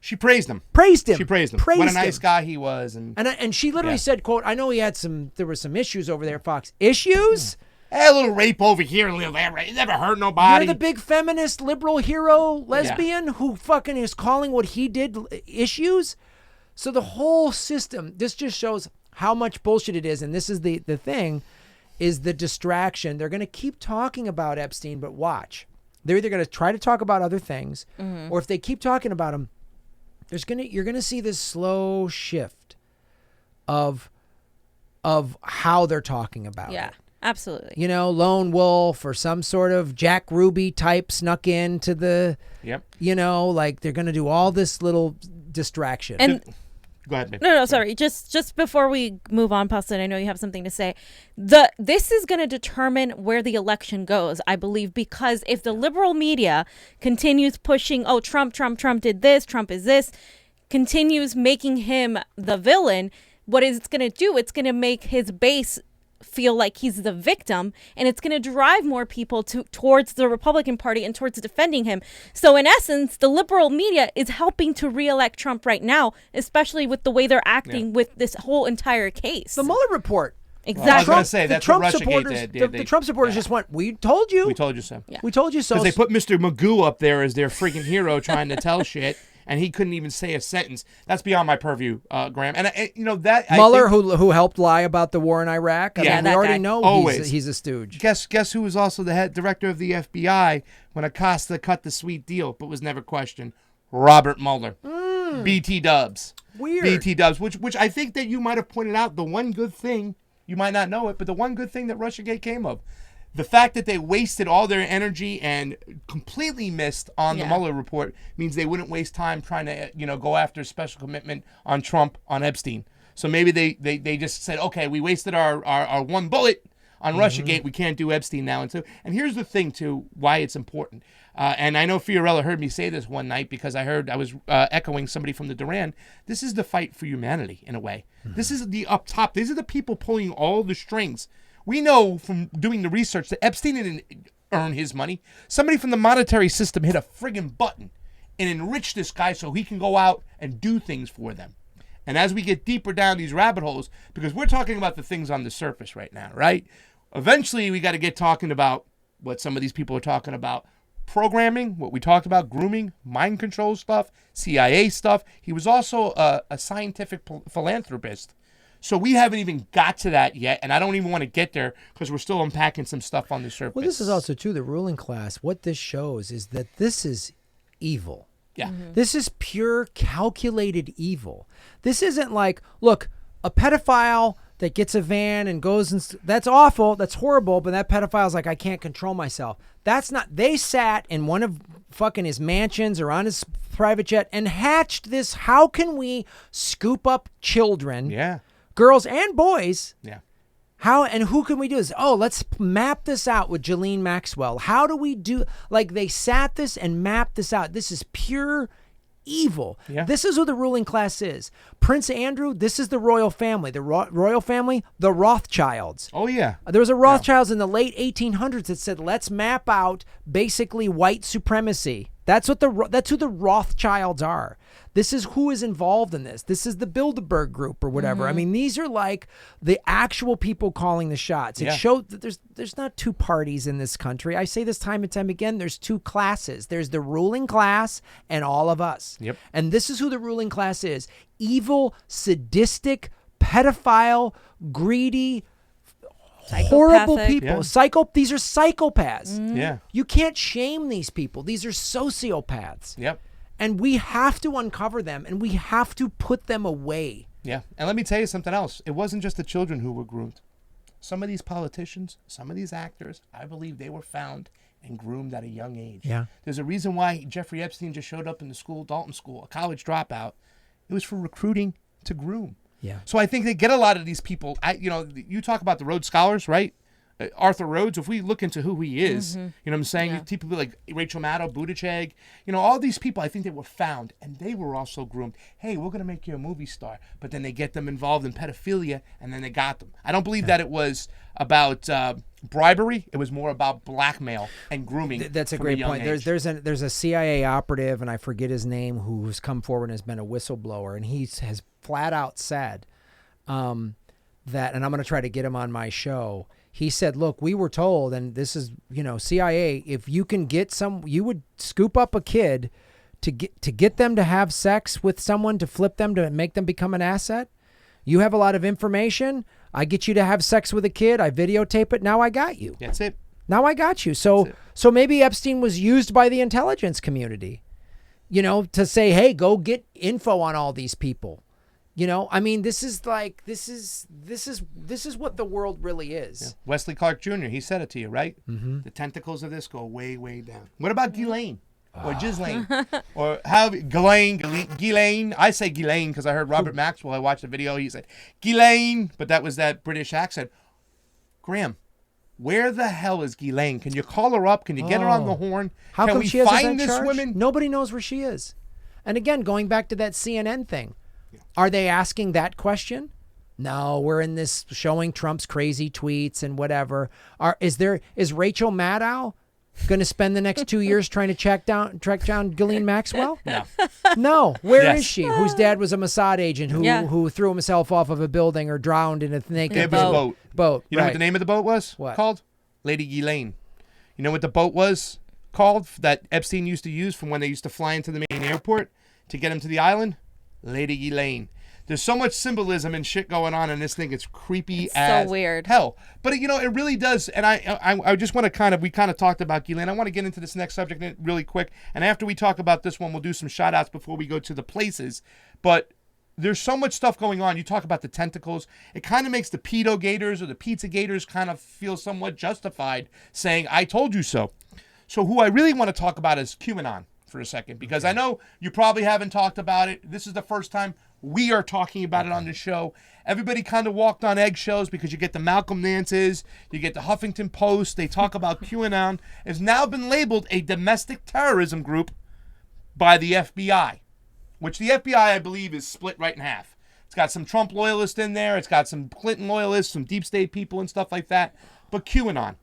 She praised him. She praised him. What a nice guy he was. And she literally said, quote, I know there were some issues over there, Fox. Issues? A little rape over here, a little there. It never hurt nobody. You're the big feminist, liberal hero lesbian who fucking is calling what he did issues? So the whole system, this just shows how much bullshit it is. And this is the thing, is the distraction. They're going to keep talking about Epstein, but watch. They're either going to try to talk about other things, or if they keep talking about him, you're gonna see this slow shift of how they're talking about it. Yeah, absolutely. You know, Lone Wolf or some sort of Jack Ruby type snuck into the. Yep. You know, like they're gonna do all this little distraction. And go ahead, babe. No, sorry. Just before we move on, Pastor, I know you have something to say. This is going to determine where the election goes, I believe, because if the liberal media continues pushing, oh, Trump did this, Trump is this, continues making him the villain, what it's going to do, it's going to make his base feel like he's the victim, and it's going to drive more people towards the Republican Party and towards defending him. So in essence, the liberal media is helping to reelect Trump right now, especially with the way they're acting with this whole entire case. The Mueller report. Exactly. I was going to say, that's what Russiagate did. The Trump supporters just went, we told you. We told you so. Yeah. We told you so. Because they put Mr. Magoo up there as their freaking hero trying to tell shit. and he couldn't even say a sentence. That's beyond my purview, Graham. And that Mueller, who helped lie about the war in Iraq. I mean, we already know he's a stooge. Guess who was also the head director of the FBI when Acosta cut the sweet deal, but was never questioned? Robert Mueller. BT Dubs. Weird. BT Dubs, which I think that you might have pointed out the one good thing, you might not know it, but the one good thing that Russiagate came of. The fact that they wasted all their energy and completely missed on the Mueller report means they wouldn't waste time trying to, go after special commitment on Trump, on Epstein. So maybe they just said, okay, we wasted our one bullet on Russiagate. We can't do Epstein now. And here's the thing, too, why it's important. And I know Fiorella heard me say this one night because I was echoing somebody from the Duran. This is the fight for humanity, in a way. This is the up top. These are the people pulling all the strings. We know from doing the research that Epstein didn't earn his money. Somebody from the monetary system hit a friggin' button and enriched this guy so he can go out and do things for them. And as we get deeper down these rabbit holes, because we're talking about the things on the surface right now, right? Eventually, we got to get talking about what some of these people are talking about. Programming, what we talked about, grooming, mind control stuff, CIA stuff. He was also a scientific philanthropist. So we haven't even got to that yet, and I don't even want to get there because we're still unpacking some stuff on the surface. Well, this is also, too, the ruling class. What this shows is that this is evil. Yeah. This is pure calculated evil. This isn't like, look, a pedophile that gets a van and goes and that's awful, that's horrible, but that pedophile's like, I can't control myself. That's not, they sat in one of fucking his mansions or on his private jet and hatched this, how can we scoop up children? Yeah. Girls and boys. Yeah. How and who can we do this? Oh, let's map this out with Ghislaine Maxwell. How do we do? Like they sat this and mapped this out. This is pure evil. Yeah. This is who the ruling class is. Prince Andrew, this is the royal family. The royal family, the Rothschilds. Oh, yeah. There was a Rothschilds in the late 1800s that said, let's map out basically white supremacy. That's who the Rothschilds are. This is who is involved in this. This is the Bilderberg group or whatever. I mean, these are like the actual people calling the shots. It showed that there's not two parties in this country. I say this time and time again. There's two classes. There's the ruling class and all of us. Yep. And this is who the ruling class is. Evil, sadistic, pedophile, greedy, horrible people. Yeah. These are psychopaths. Yeah. You can't shame these people. These are sociopaths. Yep. And we have to uncover them, and we have to put them away. Yeah. And let me tell you something else. It wasn't just the children who were groomed. Some of these politicians, some of these actors, I believe they were found and groomed at a young age. Yeah. There's a reason why Jeffrey Epstein just showed up in the school, Dalton School, a college dropout. It was for recruiting to groom. Yeah. So I think they get a lot of these people. You talk about the Rhodes Scholars, right? Arthur Rhodes, if we look into who he is, you know what I'm saying? Yeah. People like Rachel Maddow, Buttigieg, all these people, I think they were found, and they were also groomed. Hey, we're going to make you a movie star. But then they get them involved in pedophilia, and then they got them. I don't believe that it was about bribery. It was more about blackmail and grooming. That's a great point. Age. There's a CIA operative, and I forget his name, who's come forward and has been a whistleblower, and he has flat out said that, and I'm going to try to get him on my show. He said, look, we were told, and this is, CIA, if you can get you would scoop up a kid to get them to have sex with someone, to flip them, to make them become an asset. You have a lot of information. I get you to have sex with a kid. I videotape it. Now I got you. That's it. Now I got you. So maybe Epstein was used by the intelligence community, to say, hey, go get info on all these people. I mean, this is what the world really is. Yeah. Wesley Clark Jr., he said it to you, right? Mm-hmm. The tentacles of this go way, way down. What about Ghislaine? Or Ghislaine? Or how Ghislaine? I say Ghislaine because I heard Robert Maxwell. I watched the video. He said Ghislaine, but that was that British accent. Graham, where the hell is Ghislaine? Can you call her up? Can you get her on the horn? How Can come we she hasn't find been this charged? woman? Nobody knows where she is. And again, going back to that CNN thing, are they asking that question? No, we're in this showing Trump's crazy tweets and whatever. Is Rachel Maddow going to spend the next 2 years trying to track down Ghislaine Maxwell? No. Where is she? Whose dad was a Mossad agent who threw himself off of a building or drowned in a naked boat. You know right. what the name of the boat was? What? Called? Lady Ghislaine. You know what the boat was called that Epstein used to use from when they used to fly into the main airport? to get him to the island? Lady Ghislaine. There's so much symbolism and shit going on in this thing. It's creepy as so weird. hell. But, it really does. And I just want to we kind of talked about Ghislaine. I want to get into this next subject really quick. And after we talk about this one, we'll do some shout outs before we go to the places. But there's so much stuff going on. You talk about the tentacles. It kind of makes the pedo gators or the pizza gators kind of feel somewhat justified saying, I told you so. So who I really want to talk about is QAnon for a second, because I know you probably haven't talked about it. This is the first time we are talking about it on the show. Everybody kind of walked on eggshells because you get the Malcolm Nances, you get the Huffington Post. They talk about QAnon. It's now been labeled a domestic terrorism group by the FBI, which the FBI, I believe, is split right in half. It's got some Trump loyalists in there. It's got some Clinton loyalists, some deep state people and stuff like that. But QAnon.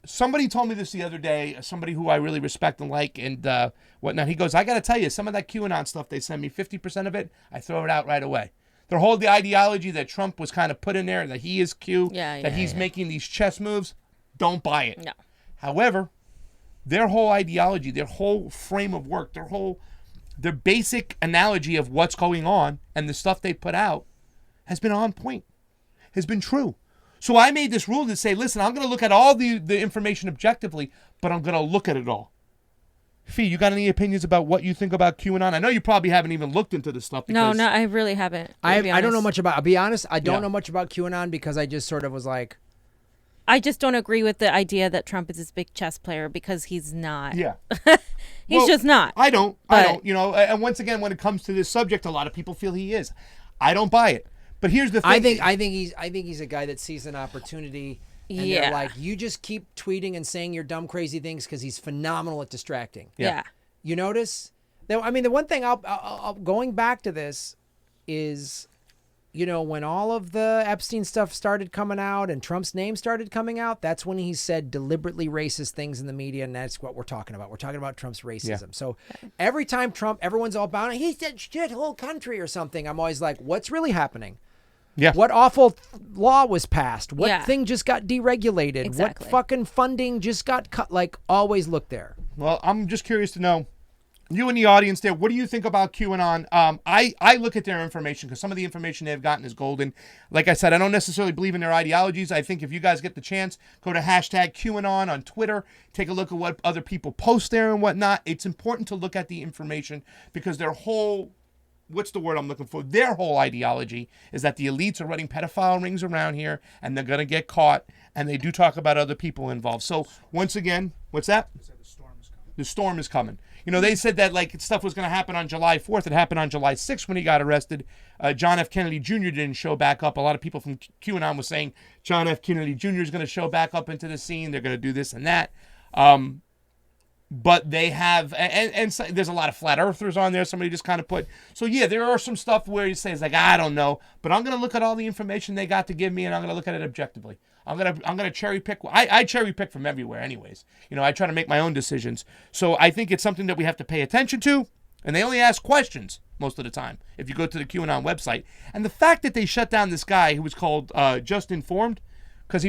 Somebody told me this the other day, somebody who I really respect and like and whatnot. He goes, I got to tell you, some of that QAnon stuff they send me, 50% of it, I throw it out right away. Their whole the ideology that Trump was kind of put in there, that he is Q, that he's making these chess moves, don't buy it. No. However, their whole ideology, their whole frame of work, their basic analogy of what's going on and the stuff they put out has been on point, has been true. So I made this rule to say, listen, I'm going to look at all the information objectively, but I'm going to look at it all. Fee, you got any opinions about what you think about QAnon? I know you probably haven't even looked into this stuff. No, I really haven't. I don't know much about. I'll be honest. I don't know much about QAnon because I just sort of was like. I just don't agree with the idea that Trump is this big chess player because he's not. Yeah. He's just not. I don't. And once again, when it comes to this subject, a lot of people feel he is. I don't buy it. But here's the thing. I think he's a guy that sees an opportunity. And they're like, you just keep tweeting and saying your dumb, crazy things because he's phenomenal at distracting. Yeah. You notice? I mean, the one thing I'll going back to this is, when all of the Epstein stuff started coming out and Trump's name started coming out, that's when he said deliberately racist things in the media, and that's what we're talking about. We're talking about Trump's racism. Yeah. So every time everyone's all bound, he said shit whole country or something, I'm always like, what's really happening? Yeah. What awful law was passed? What thing just got deregulated? Exactly. What fucking funding just got cut? Like, always look there. Well, I'm just curious to know, you in the audience there, what do you think about QAnon? I look at their information because some of the information they've gotten is golden. Like I said, I don't necessarily believe in their ideologies. I think if you guys get the chance, go to #QAnon on Twitter. Take a look at what other people post there and whatnot. It's important to look at the information because their whole... what's the word I'm looking for? Their whole ideology is that the elites are running pedophile rings around here and they're going to get caught, and they do talk about other people involved. So once again, what's that? The storm is coming. They said that stuff was going to happen on July 4th. It happened on July 6th when he got arrested. John F. Kennedy Jr. didn't show back up. A lot of people from QAnon was saying John F. Kennedy Jr. is going to show back up into the scene. They're going to do this and that. But they have, and so, there's a lot of flat earthers on there. Somebody just kind of put, so yeah, there are some stuff where you say it's like, I don't know, but I'm going to look at all the information they got to give me, and I'm going to look at it objectively. I'm gonna cherry pick. I cherry pick from everywhere, anyways. I try to make my own decisions. So I think it's something that we have to pay attention to. And they only ask questions most of the time if you go to the QAnon website. And the fact that they shut down this guy who was called Just Informed, because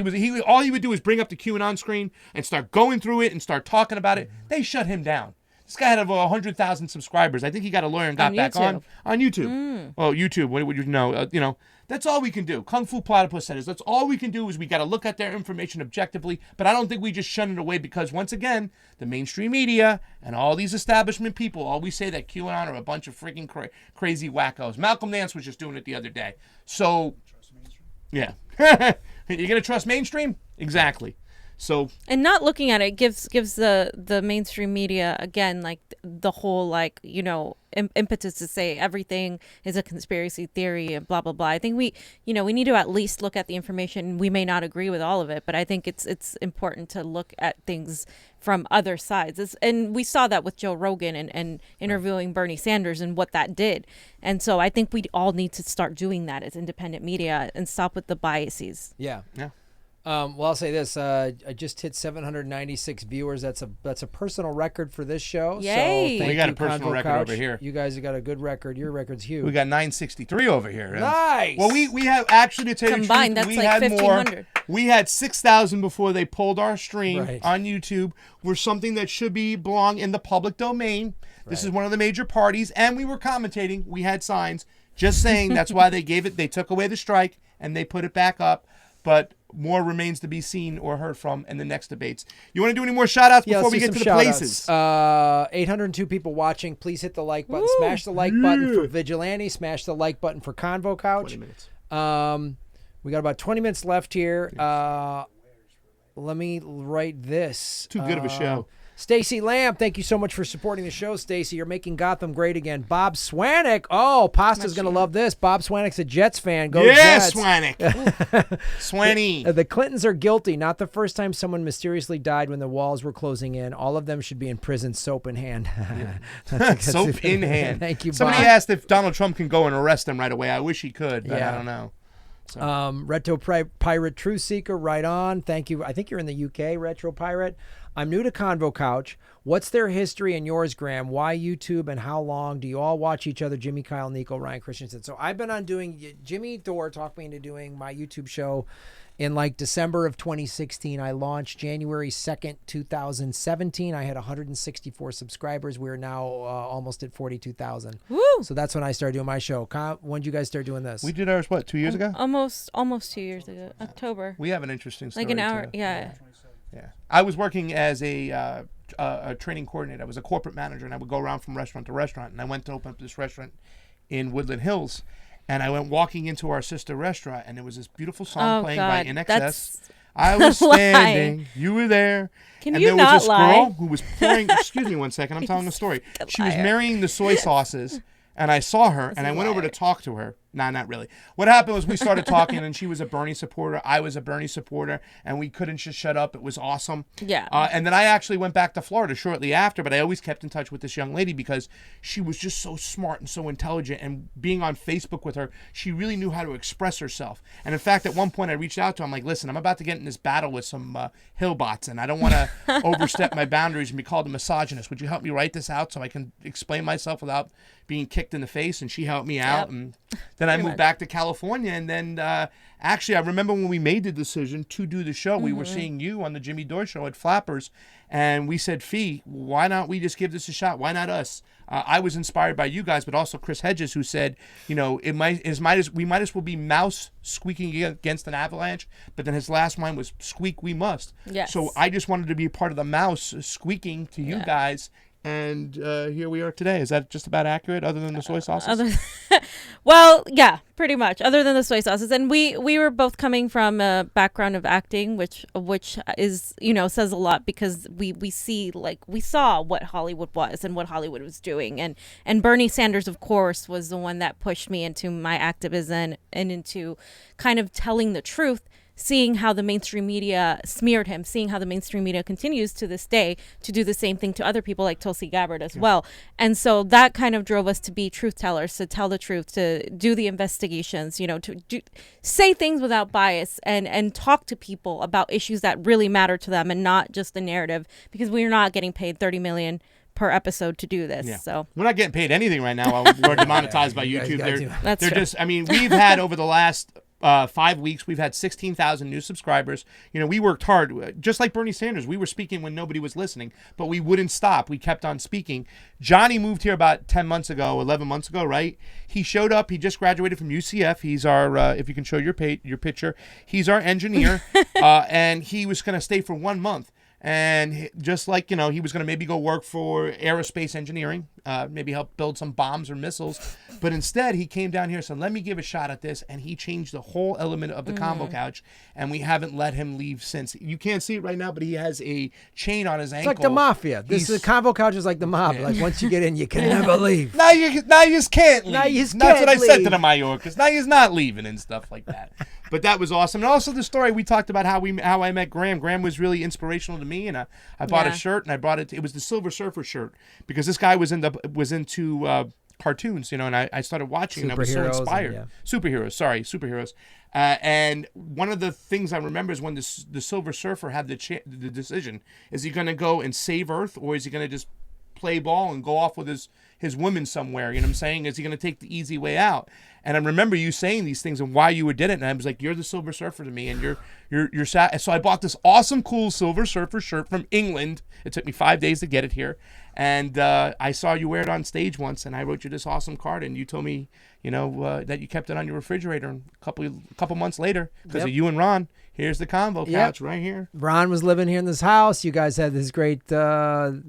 all he would do is bring up the QAnon screen and start going through it and start talking about it. They shut him down. This guy had over 100,000 subscribers. I think he got a lawyer and got back on YouTube. Oh, YouTube. What would you know? That's all we can do. Kung Fu Platypus said that's all we can do is we got to look at their information objectively. But I don't think we just shun it away because, once again, the mainstream media and all these establishment people always say that QAnon are a bunch of freaking crazy wackos. Malcolm Nance was just doing it the other day. So, yeah. You're going to trust mainstream? Exactly. So, and not looking at it gives the mainstream media, again, the whole impetus to say everything is a conspiracy theory and blah blah blah. I think we need to at least look at the information. We may not agree with all of it, but I think it's important to look at things from other sides. And we saw that with Joe Rogan and interviewing Bernie Sanders and what that did. And so I think we all need to start doing that as independent media and stop with the biases. Yeah. Well, I'll say this: I just hit 796 viewers. That's a personal record for this show. Yay! So thank We got you, a personal Convo record Couch. over here. You guys have got a good record. Your record's huge. We got 963 over here. Nice. Well, we have actually to tell you the Combined, truth, that's we like had more. 1,500. We had 6,000 before they pulled our stream Right. on YouTube. We're something that should belong in the public domain. This is one of the major parties, and we were commentating. We had signs just saying that's why they gave it. They took away the strike and they put it back up. But more remains to be seen or heard from in the next debates. You want to do any more shout-outs before we get to the places? 802 people watching. Please hit the like button. Smash the like button for Vigilante. Smash the like button for Convo Couch. 20 minutes. We got about 20 minutes left here. Let me write this. Too good of a show. Stacy Lamb, thank you so much for supporting the show, Stacy. You're making Gotham great again. Bob Swanick. Oh, Pasta's going to love this. Bob Swanick's a Jets fan. Go Jets. Swanick. Swanny. The Clintons are guilty. Not the first time someone mysteriously died when the walls were closing in. All of them should be in prison, soap in hand. Soap in hand. Thank you, Bob. Somebody asked if Donald Trump can go and arrest him right away. I wish he could, but I don't know. Retro Pirate Truth Seeker, right on. Thank you. I think you're in the UK, Retro Pirate. I'm new to Convo Couch. What's their history and yours, Graham? Why YouTube and how long? Do you all watch each other? Jimmy, Kyle, Nico, Ryan Christensen. So I've been on doing, Jimmy Dore talked me into doing my YouTube show in like December of 2016. I launched January 2nd, 2017. I had 164 subscribers. We're now almost at 42,000. Woo! So that's when I started doing my show. When did you guys start doing this? We did ours, 2 years ago? Almost 2 years ago. October. We have an interesting story. Like an hour. Too. Yeah. Yeah. I was working as a training coordinator. I was a corporate manager, and I would go around from restaurant to restaurant. And I went to open up this restaurant in Woodland Hills. And I went walking into our sister restaurant, and there was this beautiful song playing by INXS. I was standing. You were there. Can and you there not was this lie? girl who was pouring. Excuse me one second. I'm telling a story. She was marrying the soy sauces. And I saw her, and I went over to talk to her. Nah, not really. What happened was we started talking, and she was a Bernie supporter. I was a Bernie supporter, and we couldn't just shut up. It was awesome. Yeah. And then I actually went back to Florida shortly after, but I always kept in touch with this young lady because she was just so smart and so intelligent. And being on Facebook with her, she really knew how to express herself. And in fact, at one point, I reached out to her. I'm like, listen, I'm about to get in this battle with some hillbots, and I don't want to overstep my boundaries and be called a misogynist. Would you help me write this out so I can explain myself without being kicked in the face? And she helped me out. And then I moved back to California. And then actually, I remember when we made the decision to do the show, we were seeing you on the Jimmy Dore show at Flappers. And we said, Fee, why not we just give this a shot? Why not us? I was inspired by you guys, but also Chris Hedges, who said, you know, we might as well be mouse squeaking against an avalanche. But then his last line was squeak we must. Yes. So I just wanted to be a part of the mouse squeaking to you guys. And here we are today. Is that just about accurate, other than the soy sauces? Well, yeah, pretty much. Other than the soy sauces, and we were both coming from a background of acting, which is, you know, says a lot, because we saw what Hollywood was and what Hollywood was doing, and Bernie Sanders, of course, was the one that pushed me into my activism and into kind of telling the truth. Seeing how the mainstream media smeared him, seeing how the mainstream media continues to this day to do the same thing to other people like Tulsi Gabbard as well. And so that kind of drove us to be truth tellers, to tell the truth, to do the investigations, you know, say things without bias and talk to people about issues that really matter to them and not just the narrative, because we're not getting paid $30 million per episode to do this. Yeah. So we're not getting paid anything right now. We're demonetized by YouTube. That's they're true. just, I mean, we've had over the last 5 weeks, we've had 16,000 new subscribers. You know, we worked hard, just like Bernie Sanders. We were speaking when nobody was listening, but we wouldn't stop. We kept on speaking. Johnny moved here about 11 months ago, right? He showed up. He just graduated from UCF. He's our, if you can show your picture, he's our engineer, and he was going to stay for 1 month. And just like, you know, he was going to maybe go work for aerospace engineering, maybe help build some bombs or missiles. But instead, he came down here and said, let me give a shot at this. And he changed the whole element of the Convo Couch. And we haven't let him leave since. You can't see it right now, but he has a chain on his ankle. It's like the mafia. This Convo Couch is like the mob. Like once you get in, you can never leave. Now you just can't leave. Now you just That's can't what I said to leave. the Mayorkas. Now he's not leaving and stuff like that. But that was awesome. And also the story we talked about how I met Graham. Graham was really inspirational to me, and I bought a shirt, and I brought it. It was the Silver Surfer shirt, because this guy was into cartoons, and I started watching, and I was so Superheroes inspired. Superheroes. And one of the things I remember is when the Silver Surfer had the decision: is he going to go and save Earth, or is he going to just play ball and go off with his women somewhere? You know what I'm saying? Is he going to take the easy way out? And I remember you saying these things and why you did it, and I was like, "You're the Silver Surfer to me," and you're sad. So I bought this awesome, cool Silver Surfer shirt from England. It took me 5 days to get it here, and I saw you wear it on stage once, and I wrote you this awesome card, and you told me, that you kept it on your refrigerator. And a couple months later, because of you and Ron, here's the CONVO couch right here. Ron was living here in this house. You guys had this great 5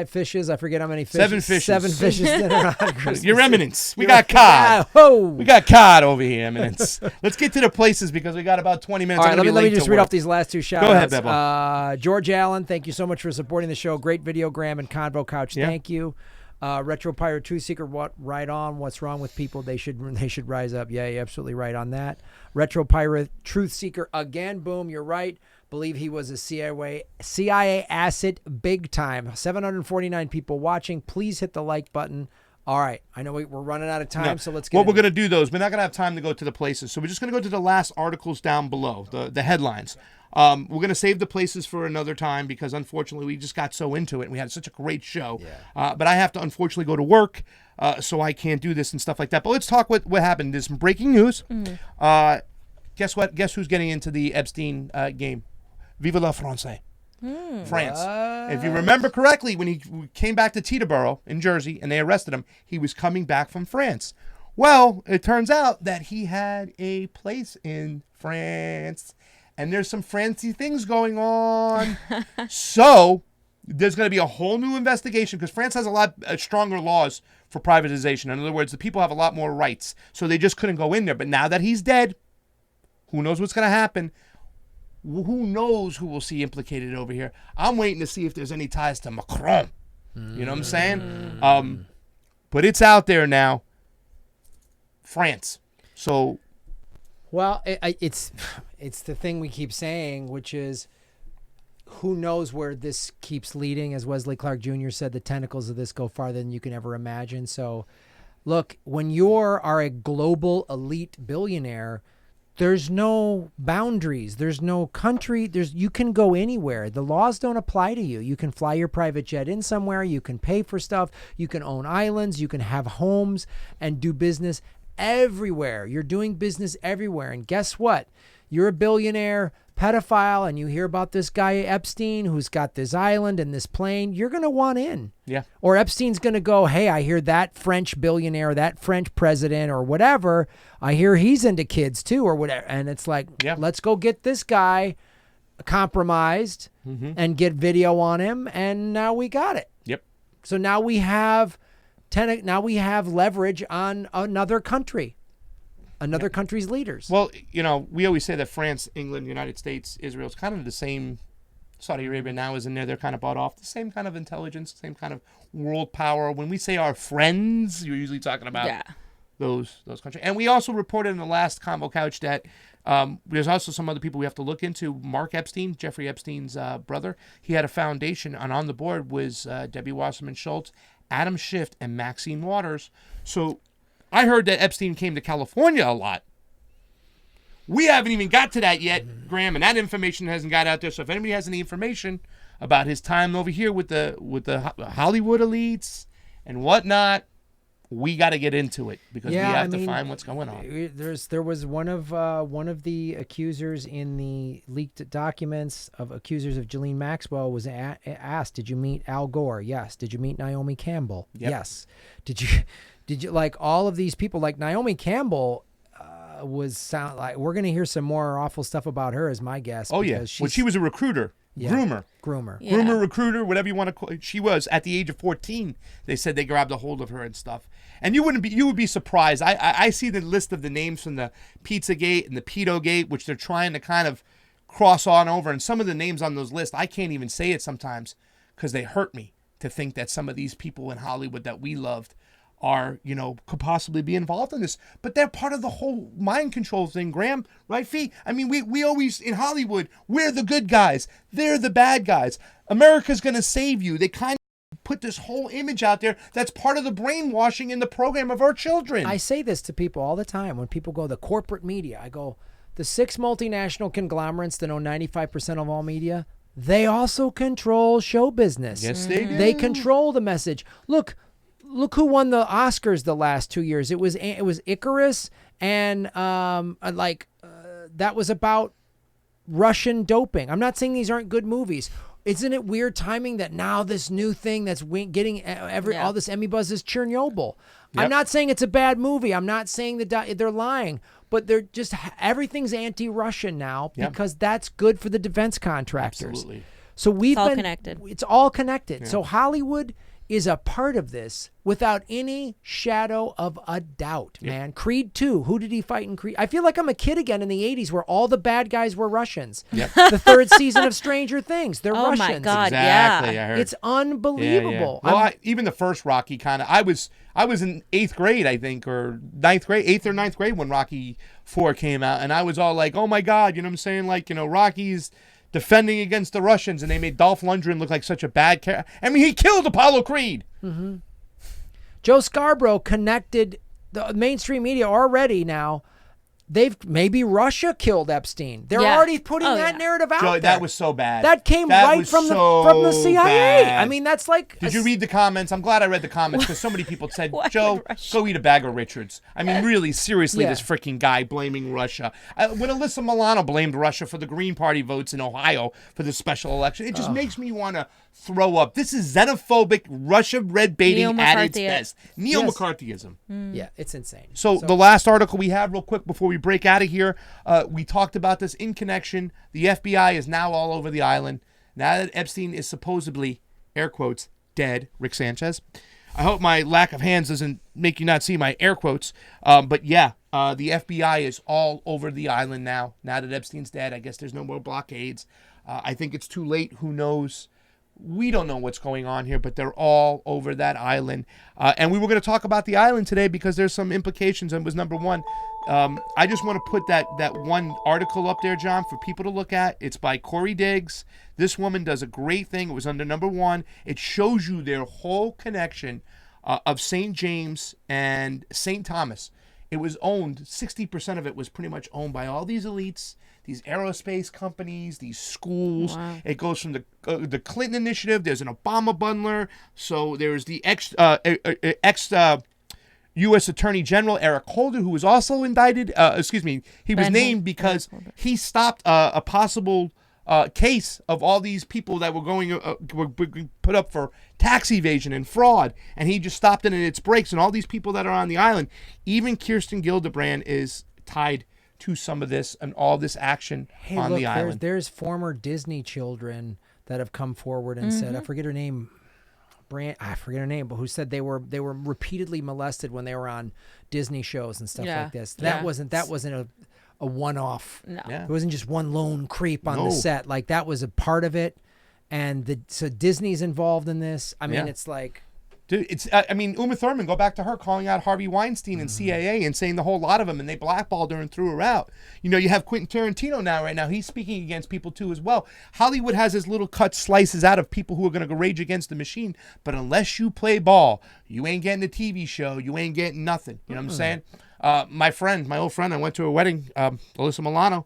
fishes. I forget how many fishes. 7 fishes. Dinner on Christmas. Your Eminence. We got cod. We got cod over here, Eminence. Let's get to the places because we got about 20 minutes. All right, let me just read off these last 2 shout-outs. Go ahead, Bebo. George Allen, thank you so much for supporting the show. Great videogram and CONVO couch. Thank you. Retro Pirate Truth Seeker, right on? What's wrong with people? They should rise up. Yeah, you're absolutely right on that. Retro Pirate Truth Seeker again. Boom, you're right. Believe he was a CIA asset big time. 749 people watching. Please hit the like button. All right, I know we're running out of time, so let's get we're going to do those. We're not going to have time to go to the places, so we're just going to go to the last articles down below, the headlines. We're going to save the places for another time because, unfortunately, we just got so into it, and we had such a great show. But I have to, unfortunately, go to work, so I can't do this and stuff like that. But let's talk what happened. There's some breaking news. Guess what? Guess who's getting into the Epstein game? Vive la France. France. If you remember correctly, when he came back to Teterboro in Jersey and they arrested him, he was coming back from France. Well, it turns out that he had a place in France, and there's some fancy things going on. So there's going to be a whole new investigation because France has a lot stronger laws for privatization. In other words, the people have a lot more rights, so they just couldn't go in there. But now that he's dead, who knows what's going to happen? Who knows who we'll see implicated over here? I'm waiting to see if there's any ties to Macron. You know what I'm saying? But it's out there now. France. So, well, it's the thing we keep saying, which is who knows where this keeps leading. As Wesley Clark Jr. said, the tentacles of this go farther than you can ever imagine. So, look, when you are a global elite billionaire, there's no boundaries. There's no country. You can go anywhere. The laws don't apply to you. You can fly your private jet in somewhere. You can pay for stuff. You can own islands. You can have homes and do business everywhere. You're doing business everywhere. And guess what? You're a billionaire pedophile and you hear about this guy Epstein who's got this island and this plane. You're going to want in. Yeah. Or Epstein's going to go, hey, I hear that French billionaire, that French president or whatever, I hear he's into kids too or whatever. And it's like, let's go get this guy compromised and get video on him. And now we got it. Yep. So now we have leverage on another country. Another country's leaders. Well, we always say that France, England, United States, Israel is kind of the same. Country Arabia now is in there. They're kind of bought off. The same kind of intelligence, same kind of world power. When we say our friends, you're usually talking about those countries. And we also reported in the last CONVO couch that there's also some other people we have to look into. Mark Epstein, Jeffrey Epstein's brother, he had a foundation, and on the board was Debbie Wasserman Schultz, Adam Schiff, and Maxine Waters. So I heard that Epstein came to California a lot. We haven't even got to that yet, Graham, and that information hasn't got out there. So if anybody has any information about his time over here with the Hollywood elites and whatnot, we got to get into it because we have to find what's going on. There was one of the accusers in the leaked documents of accusers of Ghislaine Maxwell was asked, "Did you meet Al Gore?" Yes. "Did you meet Naomi Campbell?" Yep. Yes. Did you like all of these people like Naomi Campbell? Sound like we're gonna hear some more awful stuff about her, is my guess. Oh yeah, she was a recruiter, groomer, recruiter, whatever you want to call it. She was at the age of 14. They said they grabbed a hold of her and stuff. And you would be surprised. I see the list of the names from the Pizzagate and the Pedo Gate, which they're trying to kind of cross on over. And some of the names on those lists, I can't even say it sometimes because they hurt me to think that some of these people in Hollywood that we loved are, could possibly be involved in this. But they're part of the whole mind control thing, Graham. Right, Fee? I mean, we always, in Hollywood, we're the good guys. They're the bad guys. America's going to save you. They kind put this whole image out there that's part of the brainwashing in the program of our children. I say this to people all the time. When people go, the corporate media, I go, the 6 multinational conglomerates that own 95% of all media, they also control show business. Yes, they do. They control the message. Look who won the Oscars the last 2 years. It was Icarus, and that was about Russian doping. I'm not saying these aren't good movies. Isn't it weird timing that now this new thing that's getting all this Emmy buzz is Chernobyl? Yep. I'm not saying it's a bad movie. I'm not saying that they're lying, but they're just everything's anti-Russian now because that's good for the defense contractors. Absolutely. So it's all connected. It's all connected. Yeah. So Hollywood is a part of this without any shadow of a doubt, man. Creed 2, who did he fight in Creed? I feel like I'm a kid again in the 80s where all the bad guys were Russians. Yep. The 3rd season of Stranger Things, they're Oh Russians. my God, Exactly, yeah. I heard. It's unbelievable. Yeah. Well, even the first Rocky kind of, I was in 8th grade, I think, or 8th or 9th grade when Rocky 4 came out, and I was all like, oh my God, you know what I'm saying? Like, Rocky's defending against the Russians, and they made Dolph Lundgren look like such a bad character. I mean, he killed Apollo Creed. Mm-hmm. Joe Scarborough connected the mainstream media already now. Maybe Russia killed Epstein. They're already putting that narrative out there. That was so bad. That came right from the CIA. Bad. I mean, that's like. Did you read the comments? I'm glad I read the comments because so many people said, Joe, go eat a bag of Richards. I mean, really, seriously, this freaking guy blaming Russia. When Alyssa Milano blamed Russia for the Green Party votes in Ohio for the special election, it just makes me want to throw up. This is xenophobic, Russia red baiting at its best. Neo-McCarthyism. Yeah, it's insane. So the last article we have real quick before we break out of here, we talked about this in connection. The FBI is now all over the island. Now that Epstein is supposedly, air quotes, dead, Rick Sanchez. I hope my lack of hands doesn't make you not see my air quotes. But yeah, the FBI is all over the island now. Now that Epstein's dead, I guess there's no more blockades. I think it's too late. Who knows? We don't know what's going on here, but they're all over that island. And we were going to talk about the island today because there's some implications. And was number one. I just want to put that one article up there, John, for people to look at. It's by Corey Diggs. This woman does a great thing. It was under number one. It shows you their whole connection of St. James and St. Thomas. It was owned, 60% of it was pretty much owned by all these elites, these aerospace companies, these schools. Wow. It goes from the Clinton initiative. There's an Obama bundler. So there's the ex U.S. Attorney General Eric Holder, who was also indicted. He was named because he stopped a possible case of all these people that were put up for tax evasion and fraud, and he just stopped it in its brakes. And all these people that are on the island, even Kirsten Gillibrand is tied to some of this and all this action on the island. There's former Disney children that have come forward and said, I forget her name, but who said they were repeatedly molested when they were on Disney shows and stuff like this. That wasn't a one-off. No. Yeah. It wasn't just one lone creep on the set. Like, that was a part of it. And so Disney's involved in this. I mean, it's like... Dude, Uma Thurman, go back to her calling out Harvey Weinstein and CAA and saying the whole lot of them, and they blackballed her and threw her out. You have Quentin Tarantino right now. He's speaking against people too as well. Hollywood has his little cut slices out of people who are going to go rage against the machine. But unless you play ball, you ain't getting a TV show. You ain't getting nothing. You know what I'm saying? My old friend, I went to her wedding, Alyssa Milano.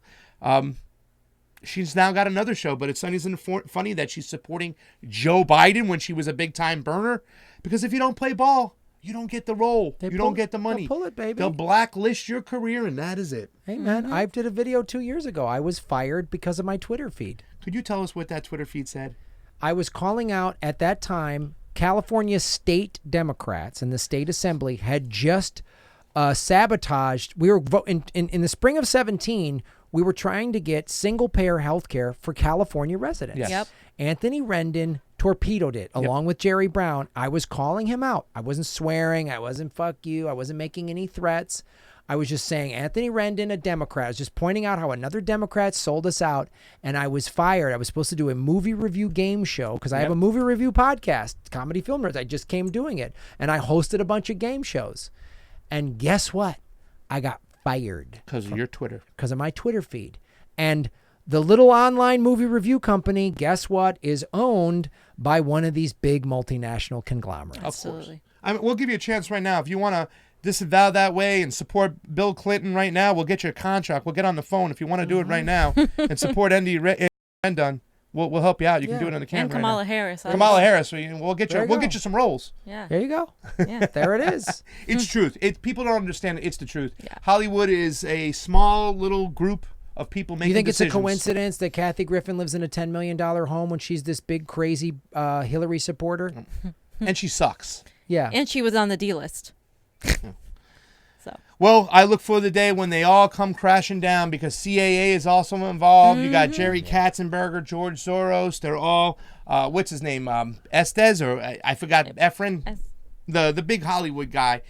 She's now got another show, but it's funny that she's supporting Joe Biden when she was a big-time burner. Because if you don't play ball, you don't get the role. You don't get the money. They'll pull it, baby. They'll blacklist your career, and that is it. Hey, man, I did a video 2 years ago. I was fired because of my Twitter feed. Could you tell us what that Twitter feed said? I was calling out, at that time, California state Democrats in the state assembly had just sabotaged. We were in the spring of 2017. We were trying to get single-payer health care for California residents. Yes. Yep. Anthony Rendon torpedoed it, along with Jerry Brown. I was calling him out. I wasn't swearing. I wasn't fuck you. I wasn't making any threats. I was just saying, Anthony Rendon, a Democrat. I was just pointing out how another Democrat sold us out, and I was fired. I was supposed to do a movie review game show because I have a movie review podcast, Comedy Film Nerds. I just came doing it, and I hosted a bunch of game shows. And guess what? I got fired. Because of your Twitter. Because of my Twitter feed. And the little online movie review company, guess what, is owned by one of these big multinational conglomerates. Absolutely. We'll give you a chance right now. If you want to disavow that way and support Bill Clinton right now, we'll get you a contract. We'll get on the phone if you want to do it right now and support Andy Rendon. We'll help you out. You can do it on the camera. And Kamala Harris. Kamala Harris. We'll get you some roles. Yeah. There you go. Yeah. There it is. It's truth. People don't understand it. It's the truth. Yeah. Hollywood is a small little group of people making You think decisions. it's a coincidence that Kathy Griffin lives in a $10 million home when she's this big, crazy Hillary supporter? And she sucks. Yeah. And she was on the D list. So. Well, I look for the day when they all come crashing down because CAA is also involved. You got Jerry Katzenberger, George Soros. They're all, what's his name? Estes, or I forgot, Efren, the big Hollywood guy.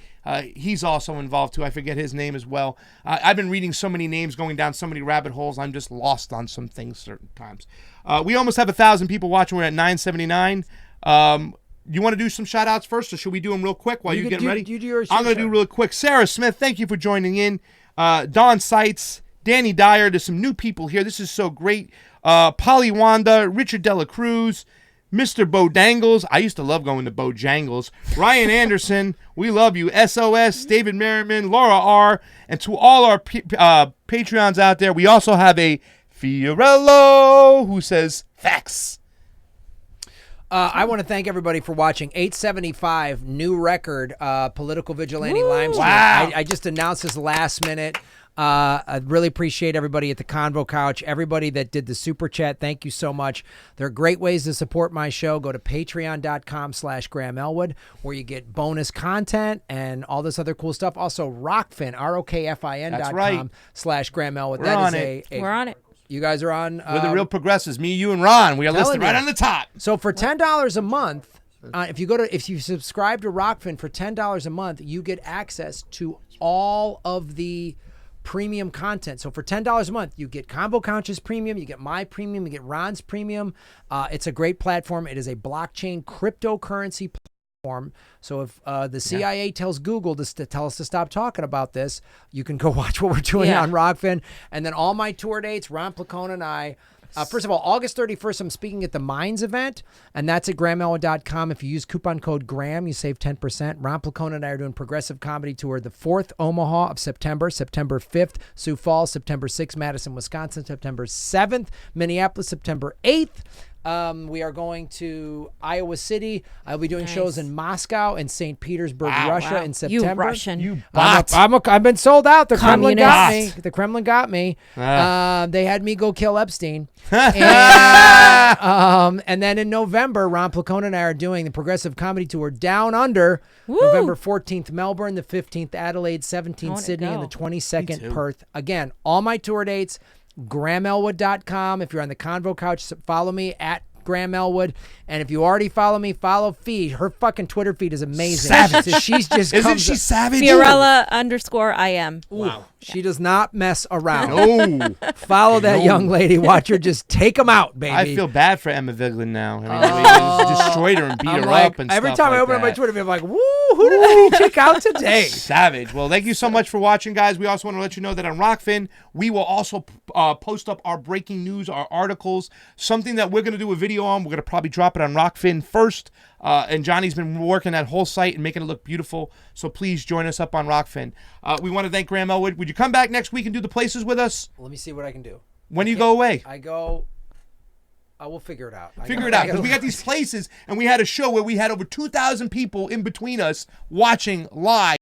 He's also involved too. I forget his name as well. I've been reading so many names, going down so many rabbit holes. I'm just lost on some things certain times. We almost have 1,000 people watching. We're at 979. You want to do some shout outs first, or should we do them real quick while you're getting ready? I'm going to do real quick. Sarah Smith, thank you for joining in. Don Seitz, Danny Dyer. There's some new people here. This is so great. Polly Wanda, Richard Dela Cruz, Mr. Bo Dangles. I used to love going to Bojangles. Ryan Anderson, we love you. SOS, David Merriman, Laura R. And to all our Patreons out there, we also have a Fiorello who says facts. I want to thank everybody for watching. 875, new record, Political Vigilante Limestream. Wow. I just announced this last minute. I really appreciate everybody at the Convo Couch, everybody that did the Super Chat. Thank you so much. There are great ways to support my show. Go to patreon.com/Graham Elwood, where you get bonus content and all this other cool stuff. Also, Rockfin, ROKFIN.com/Graham Elwood. We're on it. We're on it. You guys are on. We're the real progressives. Me, you, and Ron. We are listed right on the top. So for $10 a month, if you subscribe to Rockfin for $10 a month, you get access to all of the premium content. So for $10 a month, you get Convo Couch's premium, you get my premium, you get Ron's premium. It's a great platform. It is a blockchain cryptocurrency platform. So if the CIA tells Google to tell us to stop talking about this, you can go watch what we're doing on Rockfin. And then all my tour dates, Ron Placone and I. First of all, August 31st, I'm speaking at the Minds event, and that's at GrahamElwood.com. If you use coupon code GRAHAM, you save 10%. Ron Placone and I are doing Progressive Comedy Tour, the 4th Omaha of September 5th, Sioux Falls, September 6th, Madison, Wisconsin, September 7th, Minneapolis, September 8th. We are going to Iowa City. I'll be doing shows in Moscow and St. Petersburg, Russia in September. You Russian. You bot. I've been sold out. The Kremlin got me. Communist. The Kremlin got me. They had me go kill Epstein. And then in November, Ron Placone and I are doing the Progressive Comedy Tour Down Under. November 14th, Melbourne, the 15th, Adelaide, 17th, Sydney, and the 22nd, Perth. Again, all my tour dates. GrahamElwood.com. If you're on the Convo Couch, follow me at Graham Elwood. And if you already follow me, follow Fee. Her fucking Twitter feed is amazing. Savage. She's just Isn't she savage? Fiorella_IM. Wow. She does not mess around. No. Follow that young lady. Watch her just take them out, baby. I feel bad for Emma Vigeland now. I mean, they just destroyed her and beat her up and every stuff time I like open up my that. Twitter feed, I'm like, woo, who did I check out today? Savage. Well, thank you so much for watching, guys. We also want to let you know that on Rockfin, we will also post up our breaking news, our articles, something that we're going to do a video on. We're going to probably drop it on Rockfin first. And Johnny's been working that whole site and making it look beautiful. So please join us up on Rockfin. We want to thank Graham Elwood. Would you come back next week and do the places with us? Let me see what I can do. When do you go away? I will figure it out. Figure it out, because we got these places, and we had a show where we had over 2,000 people in between us watching live.